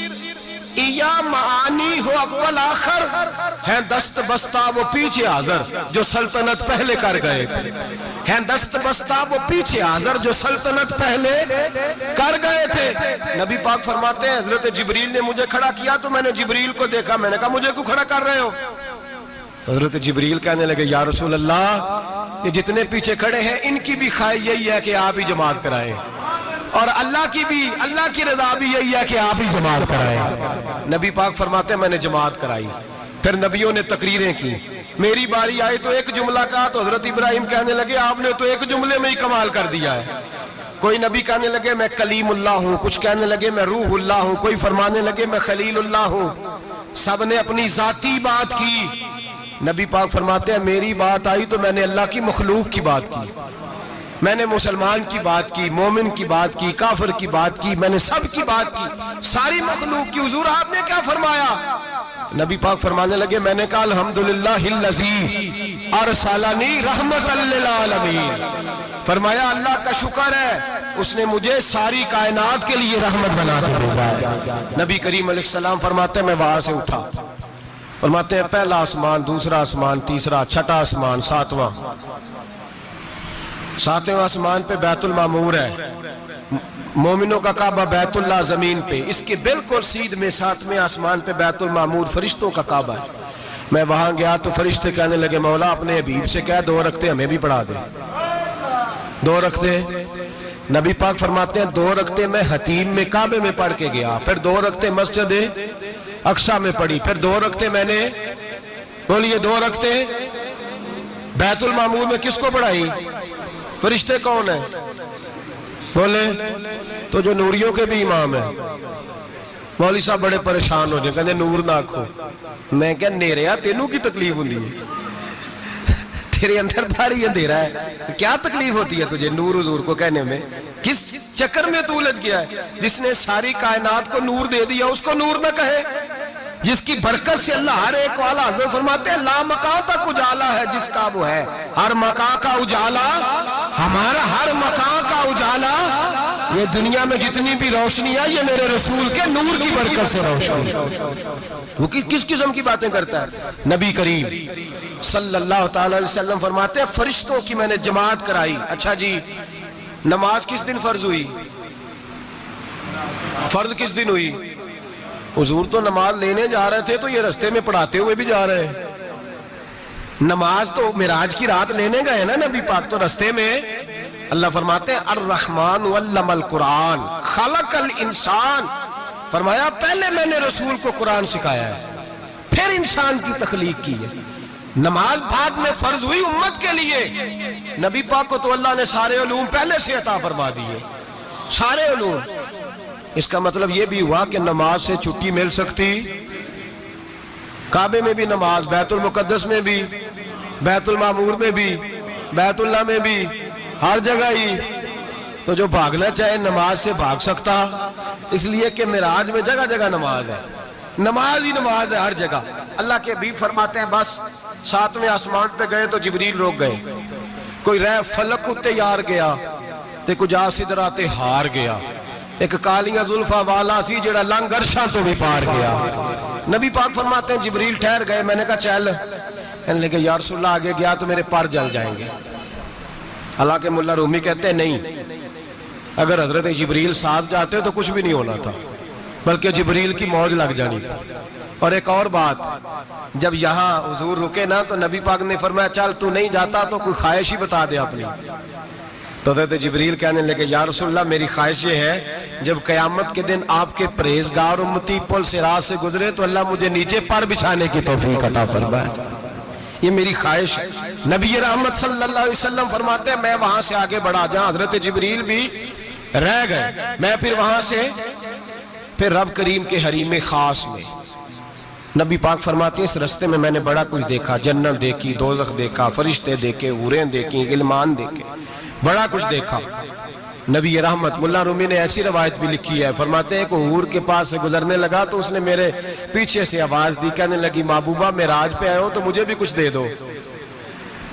یا معانی ہو اول آخر, ہیں دست بستہ وہ پیچھے حاضر جو سلطنت پہلے کر گئے تھے. ہیں دست بستہ وہ پیچھے حاضر جو سلطنت پہلے کر گئے تھے. نبی پاک فرماتے ہیں حضرت جبریل نے مجھے کھڑا کیا تو میں نے جبریل کو دیکھا, میں نے کہا مجھے کیوں کھڑا کر رہے ہو؟ تو حضرت جبریل کہنے لگے یا رسول اللہ یہ جتنے پیچھے کھڑے ہیں ان کی بھی خواہش یہی ہے کہ آپ ہی جماعت کرائیں, اور اللہ کی رضا بھی یہی ہے کہ آپ ہی جماعت کرائیں. نبی پاک فرماتے ہیں میں نے جماعت کرائی. پھر نبیوں نے تقریریں کی, میری باری آئی تو ایک جملہ کہا تو حضرت ابراہیم کہنے لگے آپ نے تو ایک جملے میں ہی کمال کر دیا ہے. کوئی نبی کہنے لگے میں کلیم اللہ ہوں, کچھ کہنے لگے میں روح اللہ ہوں, کوئی فرمانے لگے میں خلیل اللہ ہوں. سب نے اپنی ذاتی بات کی. نبی پاک فرماتے ہیں میری بات آئی تو میں نے اللہ کی مخلوق کی بات کی, میں نے مسلمان کی بات کی, مومن کی بات کی, کافر کی بات کی, میں نے سب کی بات کی, ساری مخلوق کی. حضور آپ نے کیا فرمایا؟ نبی پاک فرمانے لگے میں نے کہا الحمدللہ الذی ارسلنی رحمت للعالمین. فرمایا اللہ کا شکر ہے اس نے مجھے ساری کائنات کے لیے رحمت بنا کے بھیجا. نبی کریم علیہ السلام فرماتے ہیں میں وہاں سے اٹھا, فرماتے ہیں پہلا آسمان, دوسرا آسمان, تیسرا, چھٹا آسمان, ساتواں آسمان پہ بیت المعمور ہے, مومنوں کا کعبہ بیت اللہ زمین پہ, اس کے بالکل سیدھ میں ساتویں آسمان پہ بیت المعمور فرشتوں کا کعبہ ہے. میں وہاں گیا تو فرشتے کہنے لگے مولا اپنے حبیب سے کہہ 2 رکعتیں ہمیں بھی پڑھا دے. 2 رکعتیں نبی پاک فرماتے ہیں 2 رکعتیں میں حتیم میں کعبے میں پڑھ کے گیا, پھر 2 رکعتیں مسجد اقصی میں پڑھی, پھر 2 رکعتیں میں نے بولیے 2 رکعتیں بیت المعمور میں کس کو پڑھائی؟ فرشتے کون ہیں بولے؟ تو جو نوریوں کے بھی امام ہیں. مولوی صاحب بڑے پریشان ہو جائیں, کہتے نور نہ آکھو. میں کہا نیریا تینوں کی تکلیف ہوندی ہے, تیرے اندر بھاری اندھیرا ہے, کیا تکلیف ہوتی ہے تجھے نور حضور کو کہنے میں؟ کس چکر میں تو الجھ گیا ہے؟ جس نے ساری کائنات کو نور دے دیا اس کو نور نہ کہے, جس کی برکت سے اللہ ہر ایک والا. حضرت فرماتے ہیں لا مکان تک اجالا ہے جس کا وہ ہے, ہر مکان کا اجالا ہمارا, ہر مکان کا اجالا. یہ دنیا میں جتنی بھی روشنی ہے یہ میرے رسول کے نور کی برکت سے روشنی. وہ کس قسم کی باتیں کرتا ہے؟ نبی کریم صلی اللہ تعالی علیہ وسلم فرماتے ہیں فرشتوں کی میں نے جماعت کرائی. اچھا جی نماز کس دن فرض ہوئی؟ فرض کس دن ہوئی؟ حضور تو نماز لینے جا رہے تھے تو یہ رستے میں پڑھاتے ہوئے بھی جا رہے ہیں. نماز تو معراج کی رات لینے گئے نا نبی پاک, تو رستے میں اللہ فرماتے ہیں الرحمن علم القرآن خلق الانسان. فرمایا پہلے میں نے رسول کو قرآن سکھایا ہے, پھر انسان کی تخلیق کی ہے. نماز بعد میں فرض ہوئی امت کے لیے. نبی پاک کو تو اللہ نے سارے علوم پہلے سے عطا فرما دیے, سارے علوم. اس کا مطلب یہ بھی ہوا کہ نماز سے چھٹی مل سکتی. کعبے میں بھی نماز, بیت المقدس میں بھی, بیت المعمور میں بھی, بیت اللہ میں بھی, ہر جگہ ہی. تو جو بھاگنا چاہے نماز سے بھاگ سکتا, اس لیے کہ معراج میں جگہ جگہ نماز ہے, نماز ہی نماز ہے ہر جگہ. اللہ کے حبیب فرماتے ہیں بس 7ویں آسمان پہ گئے تو جبریل روک گئے. کوئی رہ فلک کو تیار گیا تے کجا سدرا تے ہار گیا. ایک کالیاں زلفاں والا سی جڑا لنگ عرشاں تو بھی پار گیا. نبی پاک فرماتے ہیں جبریل ٹھہر گئے. میں نے کہا چل, کہنے لگے یا رسول اللہ آگے گیا تو میرے پر جل جائیں گے. حالانکہ ملا رومی کہتے ہیں نہیں, اگر حضرت جبریل ساتھ جاتے تو کچھ بھی نہیں ہونا تھا, بلکہ جبریل کی موج لگ جانی تھی. اور ایک اور بات, جب یہاں حضور رکے نا تو نبی پاک نے فرمایا چل تو نہیں جاتا تو کوئی خواہش ہی بتا دے اپنی. تو حضرت جبریل کہنے لگے یا رسول اللہ میری خواہش یہ ہے جب قیامت کے دن آپ کے پرہیزگار امتی پل صراط سے گزرے تو اللہ مجھے نیچے پر بچھانے کی توفیق عطا فرمائے. یہ میری خواہش ہے. نبی رحمت صلی اللہ علیہ وسلم فرماتے ہیں میں وہاں سے آگے بڑھا, جہاں حضرت جبریل بھی رہ گئے, میں پھر وہاں سے پھر رب کریم کے حریم خاص میں نبی پاک فرماتے ہیں اس رستے میں میں نے بڑا کچھ دیکھا، جنت دیکھی، دوزخ دیکھا، فرشتے دیکھے، حوریں دیکھی، غلمان دیکھے، بڑا کچھ دیکھا۔ نبی رحمت ملا رومی نے ایسی روایت بھی لکھی ہے، فرماتے ہیں کہ حور کے پاس سے گزرنے لگا تو اس نے میرے پیچھے سے آواز دی، کہنے لگی محبوبہ معراج پہ آئے ہو تو مجھے بھی کچھ دے دو،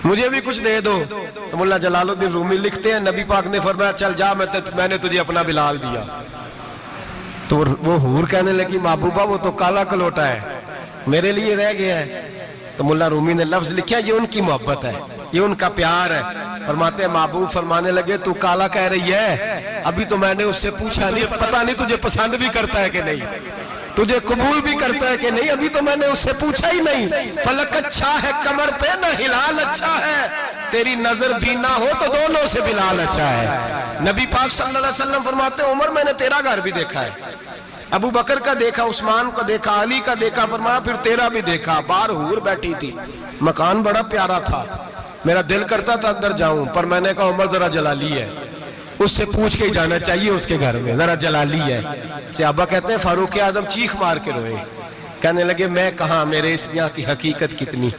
مجھے بھی کچھ دے دو۔ تو ملا جلال الدین رومی لکھتے ہیں نبی پاک نے فرمایا چل جا، میں نے تجھے اپنا بلال دیا۔ تو وہ حور کہنے لگی محبوبہ وہ تو کالا کلوٹا ہے، میرے لیے رہ گیا ہے۔ تو ملا رومی نے لفظ لکھا یہ ان کی محبت ہے، یہ ان کا پیار ہے۔ فرماتے ہیں محبوب فرمانے لگے تو کالا کہہ رہی ہے، ابھی تو میں نے اس سے پوچھا نہیں، پتہ نہیں تجھے پسند بھی کرتا ہے کہ نہیں، تجھے قبول بھی کرتا ہے کہ نہیں، ابھی تو میں نے اس سے پوچھا ہی نہیں۔ فلک اچھا ہے کمر پہ نہ ہلال اچھا ہے، تیری نظر بھی نہ ہو تو دونوں سے بلال اچھا ہے۔ نبی پاک صلی اللہ علیہ وسلم فرماتے ہیں عمر میں نے تیرا گھر بھی دیکھا ہے، ابو بکر کا دیکھا، عثمان کا دیکھا، علی کا دیکھا، فرمایا پھر تیرا بھی دیکھا۔ باہر حور بیٹھی تھی، مکان بڑا پیارا تھا، میرا دل کرتا تھا اندر جاؤں، پر میں نے کہا عمر ذرا جلالی ہے، اس سے پوچھ کے ہی جانا چاہیے اس کے گھر میں، ذرا جلالی ہے۔ صحابہ کہتے ہیں فاروق اعظم چیخ مار کے روئے، کہنے لگے میں کہاں، میرے اس یہاں کی حقیقت کتنی،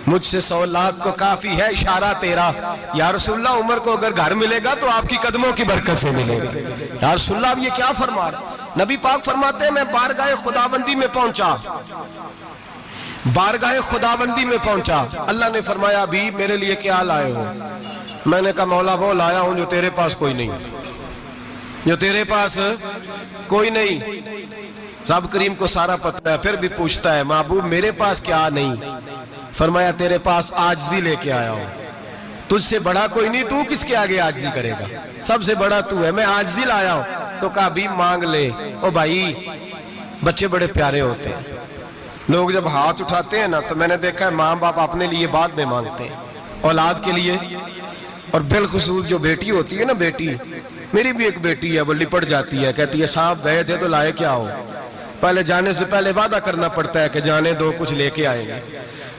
مجھ سے 100 لاکھ کو کافی ہے اشارہ تیرا۔ یا رسول اللہ عمر کو اگر گھر ملے گا تو آپ کی قدموں کی برکت سے ملے گا۔ یا رسول اللہ اب یہ کیا فرما رہا؟ نبی پاک فرماتے ہیں میں بارگاہ خداوندی میں پہنچا، بارگاہ خداوندی میں پہنچا، اللہ نے فرمایا ابھی میرے لیے کیا لائے ہو؟ میں نے کہا مولا وہ لایا ہوں جو تیرے پاس کوئی نہیں، جو تیرے پاس کوئی نہیں۔ رب کریم کو سارا پتہ ہے، پھر بھی پوچھتا ہے محبوب میرے پاس کیا نہیں؟ فرمایا تیرے پاس عاجزی لے کے آیا ہوں، تجھ سے بڑا کوئی نہیں، تو کس کے آگے عاجزی کرے گا، سب سے بڑا تو ہے، میں عاجزی لایا ہوں۔ تو کہا بھی مانگ لے۔ او بھائی بچے بڑے پیارے ہوتے ہیں، لوگ جب ہاتھ اٹھاتے ہیں نا تو میں نے دیکھا ہے ماں باپ اپنے لیے بعد میں مانگتے ہیں، اولاد کے لیے، اور بالخصوص جو بیٹی ہوتی ہے نا، بیٹی میری بھی ایک بیٹی ہے، وہ لپٹ جاتی ہے، کہتی ہے صاحب گئے تھے تو لائے کیا ہو؟ پہلے جانے سے پہلے وعدہ کرنا پڑتا ہے کہ جانے دو کچھ لے کے آئیں گے،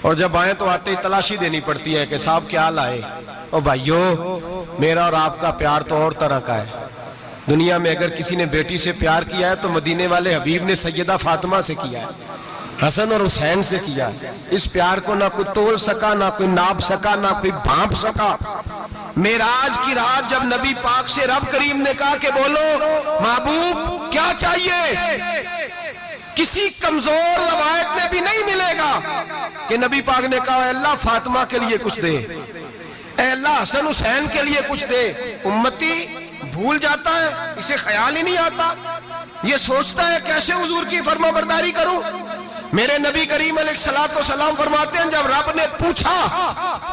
اور جب آئیں تو آتے ہی تلاشی دینی پڑتی ہے کہ صاحب کیا لائے۔ او بھائیو میرا اور آپ کا پیار تو اور طرح کا ہے، دنیا میں اگر کسی نے بیٹی سے پیار کیا ہے تو مدینے والے حبیب نے سیدہ فاطمہ سے کیا ہے، حسن اور حسین سے کیا۔ اس پیار کو نہ کوئی تول سکا، نہ کوئی ناپ سکا، نہ کوئی بھانپ سکا۔ معراج کی رات جب نبی پاک سے رب کریم نے کہا کہ بولو محبوب کیا چاہیے، کسی کمزور روایت میں بھی نہیں ملے گا کہ نبی پاک نے کہا اے اللہ فاطمہ کے لیے کچھ دے، اے اللہ حسن حسین کے لیے کچھ دے۔ امتی بھول جاتا ہے، اسے خیال ہی نہیں آتا، یہ سوچتا ہے کیسے حضور کی فرما برداری کروں۔ میرے نبی کریم علیہ السلام فرماتے ہیں جب رب نے پوچھا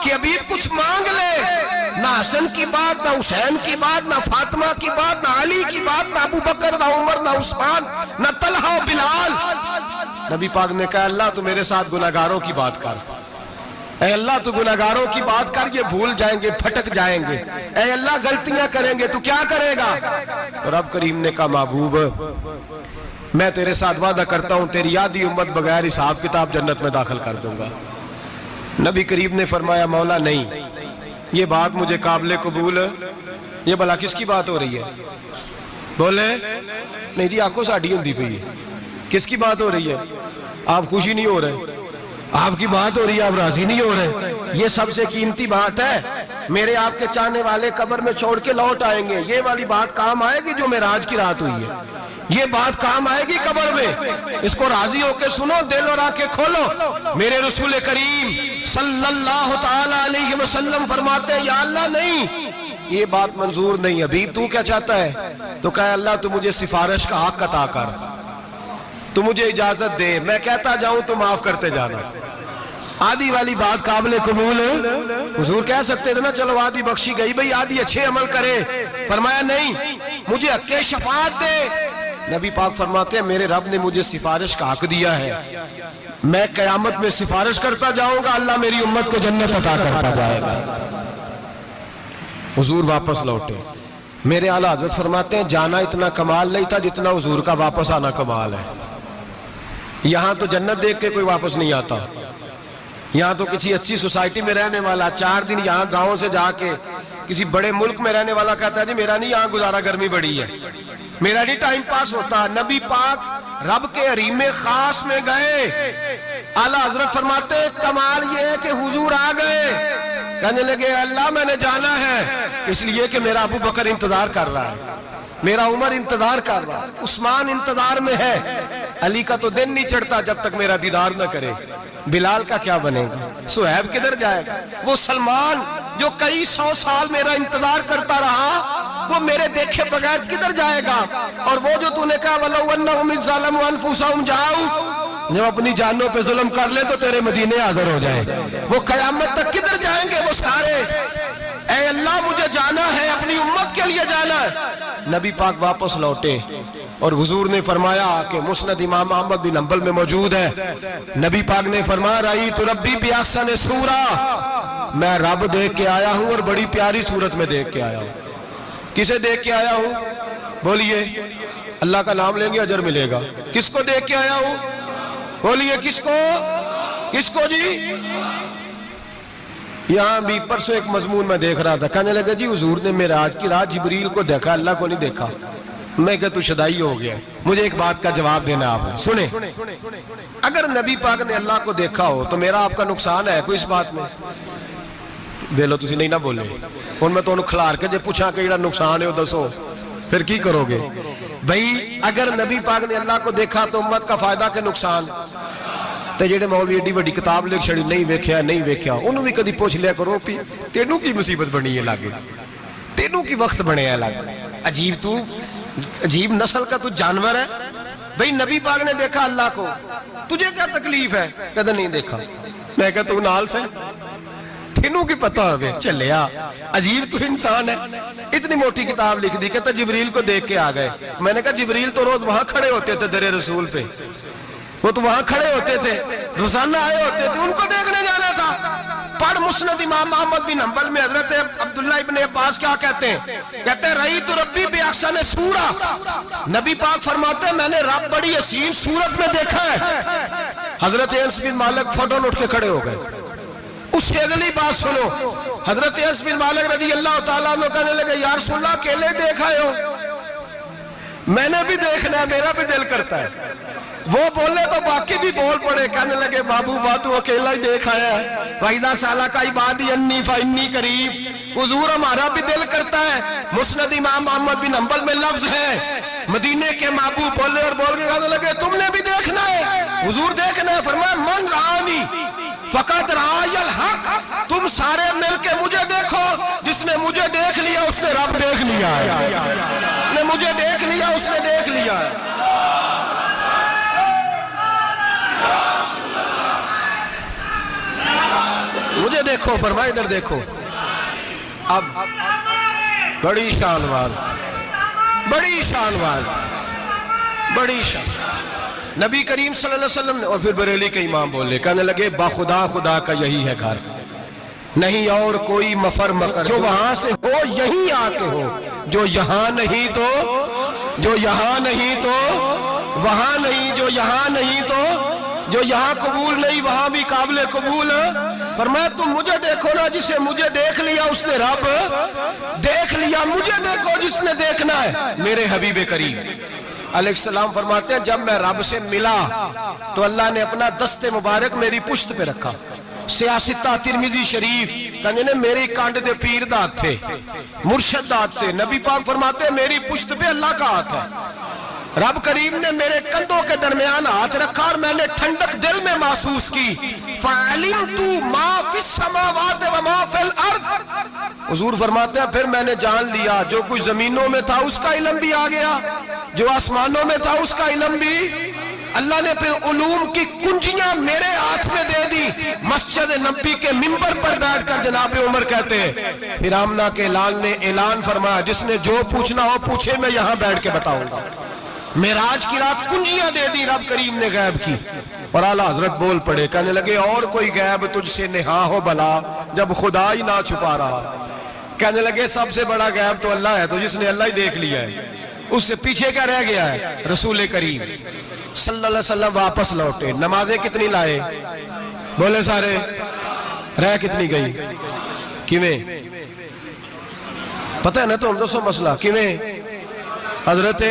کہ ابھی کچھ مانگ لے، نہ حسن کی بات، نہ حسین کی بات، نہ فاطمہ کی بات، نہ علی کی بات، نہ ابو بکر، نہ عمر، نہ عثمان، نہ طلحہ و بلال، نبی پاک نے کہا اللہ تو میرے ساتھ گناہگاروں کی بات کر، اے اللہ تو گناہگاروں کی بات کر، یہ بھول جائیں گے، پھٹک جائیں گے، اے اللہ غلطیاں کریں گے تو کیا کرے گا؟ تو رب کریم نے کہا محبوب میں تیرے ساتھ وعدہ کرتا ہوں تیری آدھی امت بغیر حساب کتاب جنت میں داخل کر دوں گا۔ نبی کریم نے فرمایا مولا نہیں، یہ بات مجھے قابل قبول، یہ بھلا کس کی بات ہو رہی ہے؟ بولے نہیں جی آنکھوں ساڑھی ہوندی پئی ہے، کس کی بات ہو رہی ہے؟ آپ خوشی نہیں ہو رہے، آپ کی بات ہو رہی ہے، آپ راضی نہیں ہو رہے، یہ سب سے قیمتی بات ہے۔ میرے آپ کے چاہنے والے قبر میں چھوڑ کے لوٹ آئیں گے، یہ والی بات کام آئے گی جو معراج کی رات ہوئی ہے، یہ بات کام آئے گی قبر میں، اس کو راضی ہو کے سنو، دل اور آنکھیں کھولو۔ میرے رسول کریم صلی اللہ تعالی علیہ وسلم فرماتے ہیں یا اللہ نہیں، یہ بات منظور نہیں، ابھی تو کیا چاہتا ہے؟ تو کہا اللہ تو مجھے سفارش کا حق عطا کر، تو مجھے اجازت دے، میں کہتا جاؤں تو معاف کرتے جانا۔ آدھی والی بات قابل قبول ہے، حضور کہہ سکتے تھے نا چلو آدھی بخشی گئی بھئی آدھی اچھے عمل کرے، فرمایا نہیں مجھے حق شفاعت دے۔ نبی پاک فرماتے ہیں میرے رب نے مجھے سفارش کا حق دیا ہے، میں قیامت میں سفارش کرتا جاؤں گا، اللہ میری امت کو جنت عطا کرتا جائے گا۔ حضور واپس لوٹے، میرے اعلیٰ حضرت فرماتے ہیں جانا اتنا کمال نہیں تھا جتنا حضور کا واپس آنا کمال ہے۔ یہاں تو جنت دیکھ کے کوئی واپس نہیں آتا، یہاں تو کسی اچھی سوسائٹی میں رہنے والا 4 دن یہاں گاؤں سے جا کے کسی بڑے ملک میں رہنے والا کہتا ہے جی میرا نہیں یہاں گزارا، گرمی بڑی ہے، میرا نہیں ٹائم پاس ہوتا. نبی پاک رب کے حریم خاص میں گئے. اعلیٰ حضرت فرماتے کمال یہ ہے کہ حضور آ گئے. کہنے لگے اللہ میں نے جانا ہے اس لیے کہ میرا ابو بکر انتظار کر رہا ہے, میرا عمر انتظار کر رہا ہے, عثمان انتظار میں ہے. علی کا تو دن نہیں چڑھتا جب تک میرا دیدار نہ کرے. بلال کا کیا بنے گا, صہیب کدھر جائے گا, وہ سلمان جو کئی 100 سال میرا انتظار کرتا رہا وہ میرے دیکھے بغیر کدھر جائے گا. اور وہ جو تو نے کہا وَلَوْ أَنَّهُمْ إِذْ ظَلَمُوا أَنفُسَهُمْ جَاءُوا, جب اپنی جانوں پہ ظلم کر لیں تو تیرے مدینے حاضر ہو جائیں. وہ قیامت تک کدھر جائیں گے وہ سارے. اے اللہ مجھے جانا ہے, اپنی امت کے لیے جانا ہے. نبی پاک واپس لوٹے اور حضور نے فرمایا کہ مسند امام احمد بن حنبل میں موجود ہے. نبی پاک نے فرمایا رأیت ربی بأحسن صورہ, میں رب دیکھ کے آیا ہوں اور بڑی پیاری صورت میں دیکھ کے آیا ہوں. کسے دیکھ کے آیا ہوں بولیے, اللہ کا نام لیں گے اجر ملے گا. کس کو دیکھ کے آیا ہوں بولیے, کس کو, کس کو جی. یہاں بھی پرسوں ایک مضمون میں دیکھ رہا تھا, کہنے لگا جی حضور نے معراج کی رات جبریل کو دیکھا, اللہ کو نہیں دیکھا. میں کہا تو شدائی ہو گیا. مجھے ایک بات کا جواب دینا آپ نے, سنیں. اگر نبی پاک نے اللہ کو دیکھا ہو تو میرا آپ کا نقصان ہے کوئی اس بات میں؟ ویلو تسی نہیں نہ بولے اور میں تو انہوں کھلار کے جے پوچھا کہ جڑا نقصان ہے وہ دسو, پھر کی کرو گے بھئی. اگر نبی پاک نے اللہ کو دیکھا تو امت کا فائدہ کہ نقصان؟ تے جڑے مولوی ایڈی وڈی کتاب لکھ چھڑی نہیں ویکھیا نہیں ویکھیا, انہوں بھی کدی پوچھ لیا کرو پی تینوں کی مصیبت بنی ہے لاگے, تینوں کی وقت بنے ہے لاگے. عجیب تو عجیب نسل کا تو جانور ہے بھئی. نبی پاک نے دیکھا اللہ کو, تجھے کیا تکلیف ہے؟ کہتا نہیں دیکھا. میں کہتا تو نال سے تینوں کی پتہ ہوگے چلیا. عجیب تو انسان ہے, اتنی موٹی کتاب لکھ دی. کہتا جبریل کو دیکھ کے آ گئے. میں نے کہا جبریل تو روز وہاں کھڑے ہوتے تھے در رسول پہ, وہ تو وہاں کھڑے ہوتے تھے, روزانہ آئے ہوتے تھے, ان کو دیکھنے جانا تھا. پڑھ مسند امام احمد بن حنبل میں حضرت عبداللہ ابن عباس کیا کہتے ہیں, کہتے ہیں رأیت ربی بأحسن صورہ. نبی پاک فرماتے ہیں میں نے رب بڑی حسین صورت میں دیکھا ہے. حضرت انس بن مالک فوٹون اٹھ کے کھڑے ہو گئے. اس سے اگلی بات سنو, حضرت انس بن مالک رضی اللہ تعالیٰ عنہ کہنے لگے یا رسول اللہ اکیلے دیکھا ہو؟ میں نے بھی دیکھنا ہے, میرا بھی دل کرتا ہے. وہ بولے تو باقی بھی بول پڑے, کہنے لگے بابو باتو اکیلا ہی دیکھ آیا ہے. وَإِذَا سَأَلَكَ عِبَادِي عَنِّي فَإِنِّي قَرِيبٌ. حضور ہمارا بھی دل کرتا ہے. مسند امام احمد بن حنبل میں لفظ ہے, مدینے کے محبوب بولے اور بول کے کہنے لگے تم نے بھی دیکھنا ہے. حضور دیکھنا ہے. فرمایا من رآنی فقط رآی الحق, تم سارے مل کے مجھے دیکھو, جس نے مجھے دیکھ لیا اس نے رب دیکھ لیا ہے. نے مجھے دیکھ لیا اس نے دیکھ لیا ہے. مجھے دیکھو, فرمائے ادھر دیکھو. اب بڑی شان وال, بڑی شان وال, بڑی شان. نبی کریم صلی اللہ علیہ وسلم اور پھر بریلی کے امام بولے, کہنے لگے با خدا خدا کا یہی ہے گھر, نہیں اور کوئی مفر مکر, جو وہاں سے ہو یہی آتے ہو, جو یہاں نہیں تو, جو یہاں نہیں تو وہاں نہیں, جو یہاں نہیں تو, جو یہاں قبول نہیں وہاں بھی قابل قبول. فرمایا تم مجھے دیکھو نا, جسے مجھے دیکھ لیا اس نے رب دیکھ لیا. مجھے دیکھو جس نے دیکھنا ہے میرے حبیب کریم علیہ السلام. فرماتے ہیں جب میں رب سے ملا تو اللہ نے اپنا دست مبارک میری پشت پہ رکھا. سیاستہ ترمذی شریف کہنے نے میری کانڈ دے پیر دات تھے, مرشد دات تھے. نبی پاک فرماتے ہیں میری پشت پہ اللہ کا ہاتھ ہے. رب کریم نے میرے کندھوں کے درمیان ہاتھ رکھا اور میں نے ٹھنڈک دل میں محسوس کی. فَعَلِمْتُ مَا فِي السَّمَاوَاتِ وَمَا فِي الْأَرْضِ. حضور فرماتے ہیں پھر میں نے جان لیا جو کچھ زمینوں میں تھا اس کا علم بھی آ گیا, جو آسمانوں میں تھا اس کا علم بھی. اللہ نے پھر علوم کی کنجیاں میرے ہاتھ میں دے دی. مسجد نبی کے منبر پر بیٹھ کر جناب عمر کہتے ہیں پھر آمنہ کے لال نے اعلان فرمایا جس نے جو پوچھنا ہو پوچھے, میں یہاں بیٹھ کے بتاؤں گا. معراج کی رات کنجیاں دے دی رب کریم نے غیب کی. اور اعلیٰ حضرت بول پڑے, کہنے لگے اور کوئی غیب تجھ سے نہا ہو بلا جب خدا ہی نہ چھپا رہا. کہنے لگے سب سے بڑا غیب تو اللہ ہے, تو جس نے اللہ ہی دیکھ لیا ہے اس سے پیچھے کیا رہ گیا ہے. رسول کریم صلی اللہ علیہ وسلم واپس لوٹے. نمازیں کتنی لائے بولے سارے, رہ کتنی گئی, کیویں پتہ ہے نا؟ تو ہم دوسو مسئلہ کیویں حضرت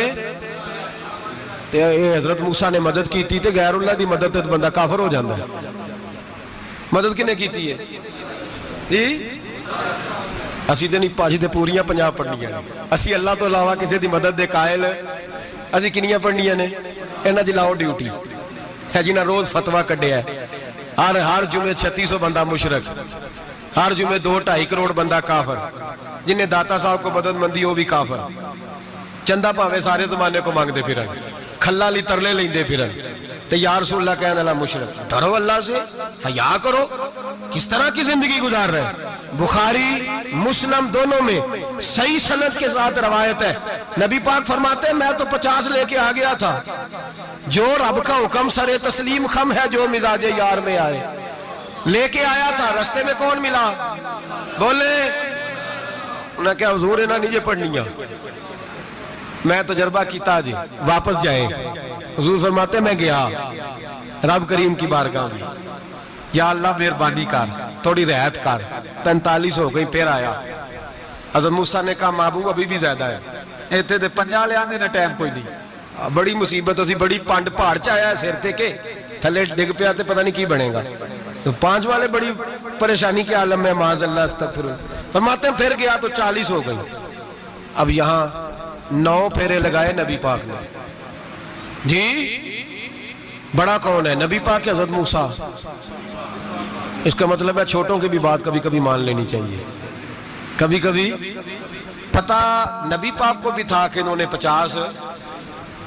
حضرت موسیٰ نے مدد کی تھی تے غیر اللہ دی مدد تے بندہ کافر ہو جاندہ ہے. مدد کنے کی تھی ہے جی؟ اسی تے نہیں پاجی تے پوریاں 50 پڑھنیاں نے. اسی اللہ تو علاوہ کسی دی مدد دے قائل اسی کنیاں پڑھنیاں نے. انہاں دی لاؤ ڈیوٹی ہے جنہاں روز فتوہ کڈیا ہے. ہر جمعے 3600 بندہ مشرک, ہر جمعے 2-2.5 کروڑ بندہ کافر, جنہیں داتا صاحب کو مدد مندی وہ بھی کافر, چندہ پاوے سارے زمانے کو مانگ دے پھرن, کھلا لی ترلے لیں دے پھرن, تے یا رسول اللہ کہنے اللہ مشرک. ڈرو اللہ سے, حیا کرو. کس طرح کی زندگی گزار رہے ہیں؟ بخاری مسلم دونوں میں صحیح سند کے ساتھ روایت ہے. نبی پاک فرماتے ہیں میں تو 50 لے کے آ گیا تھا, جو رب کا حکم سر تسلیم خم ہے جو مزاج یار میں آئے. لے کے آیا تھا, رستے میں کون ملا؟ بولے انہوں نے کہا حضور انہاں نہیں یہ پڑھنیاں, میں تجربہ کیتا جی واپس جائیں. حضور فرماتے میں گیا رب کریم کی بارگاہ میں, یا اللہ مہربانی کر تھوڑی رعایت کر. 45 ہو گئی پھر آیا. حضرت موسیٰ نے کہا محبوب ابھی بھی زیادہ ہے, ایتھے دے 50 لے آنے نے ٹائم کوئی نہیں. بڑی مصیبت ہوسی, بڑی پانڈ پہاڑ چایا ہے سر تے کے تھلے ڈگ پیا تے پتہ نہیں کی بنے گا. تو 5 والے بڑی پریشانی کے عالم میں معاذ اللہ استغفر. فرماتے ہیں پھر گیا تو 40 ہو گئی. اب یہاں 9 پھیرے لگائے نبی پاک نے جی. بڑا کون ہے؟ نبی پاک کے حضرت موسیٰ. اس کا مطلب ہے چھوٹوں کی بھی بات کبھی کبھی مان لینی چاہیے. کبھی کبھی پتہ نبی پاک کو بھی تھا کہ انہوں نے 50,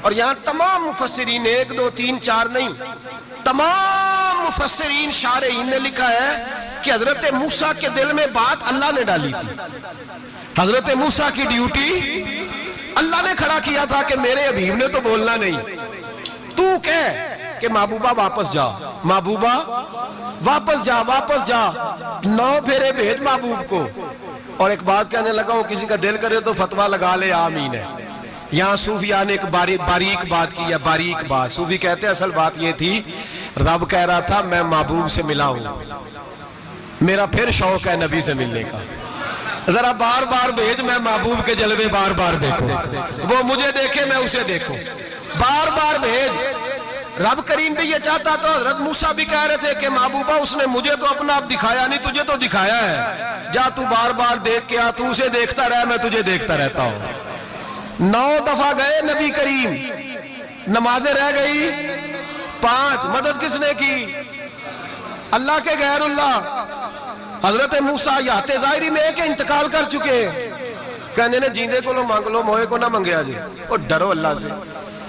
اور یہاں تمام مفسرین 1 2 3 4 نہیں, تمام مفسرین شارحین نے لکھا ہے کہ حضرت موسیٰ کے دل میں بات اللہ نے ڈالی تھی. حضرت موسیٰ کی ڈیوٹی اللہ نے کھڑا کیا تھا کہ میرے حبیب نے تو بولنا نہیں, تو کہہ کہ محبوبہ واپس جا, محبوبہ واپس جا, واپس جا. 9 پھیرے بھیج محبوب کو. اور ایک بات کہنے لگا ہوں, کسی کا دل کرے تو فتوہ لگا لے آمین ہے. یہاں صوفیاء نے ایک باریک بات کی ہے, باریک بات. صوفی کہتے ہیں اصل بات یہ تھی رب کہہ رہا تھا میں محبوب سے ملا ہوں, میرا پھر شوق ہے نبی سے ملنے کا, ذرا بار بار بھیج, میں محبوب کے جلوے بار بار دیکھوں, وہ مجھے دیکھے میں اسے دیکھوں, بار بار بھیج. رب کریم بھی یہ چاہتا تو حضرت موسیٰ بھی کہہ رہے تھے کہ محبوبہ اس نے مجھے تو اپنا اب دکھایا نہیں, تجھے تو دکھایا ہے, جا تو بار بار دیکھ کے آ, تو اسے دیکھتا رہ میں تجھے دیکھتا رہتا ہوں. 9 دفعہ گئے نبی کریم, نمازیں رہ گئی 5. مدد کس نے کی؟ اللہ کے غیر اللہ. حضرت موسیٰ یات ظاہری میں کہ انتقال کر چکے, کہنے نے جیندے کو لو مانگ لو موئے کو نہ منگیا جی. اور ڈرو اللہ سے.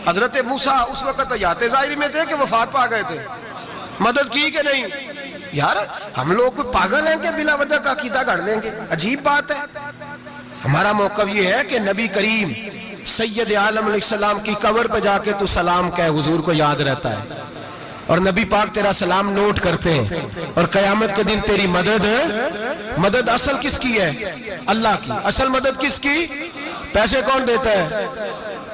حضرت موسیٰ اس وقت یات ظاہری میں تھے کہ وفات پا گئے تھے, مدد کی کہ نہیں؟ یار ہم لوگ کوئی پاگل ہیں کہ بلا وجہ کا عقیدہ گھڑ لیں گے؟ عجیب بات ہے. ہمارا موقف یہ ہے کہ نبی کریم سید عالم علیہ السلام کی قبر پہ جا کے تو سلام کہے, حضور کو یاد رہتا ہے, اور نبی پاک تیرا سلام نوٹ کرتے ہیں. اور قیامت کے دن تیری مدد اصل کس کی ہے؟ اللہ کی. اصل مدد کس کی؟ پیسے کون دیتا ہے؟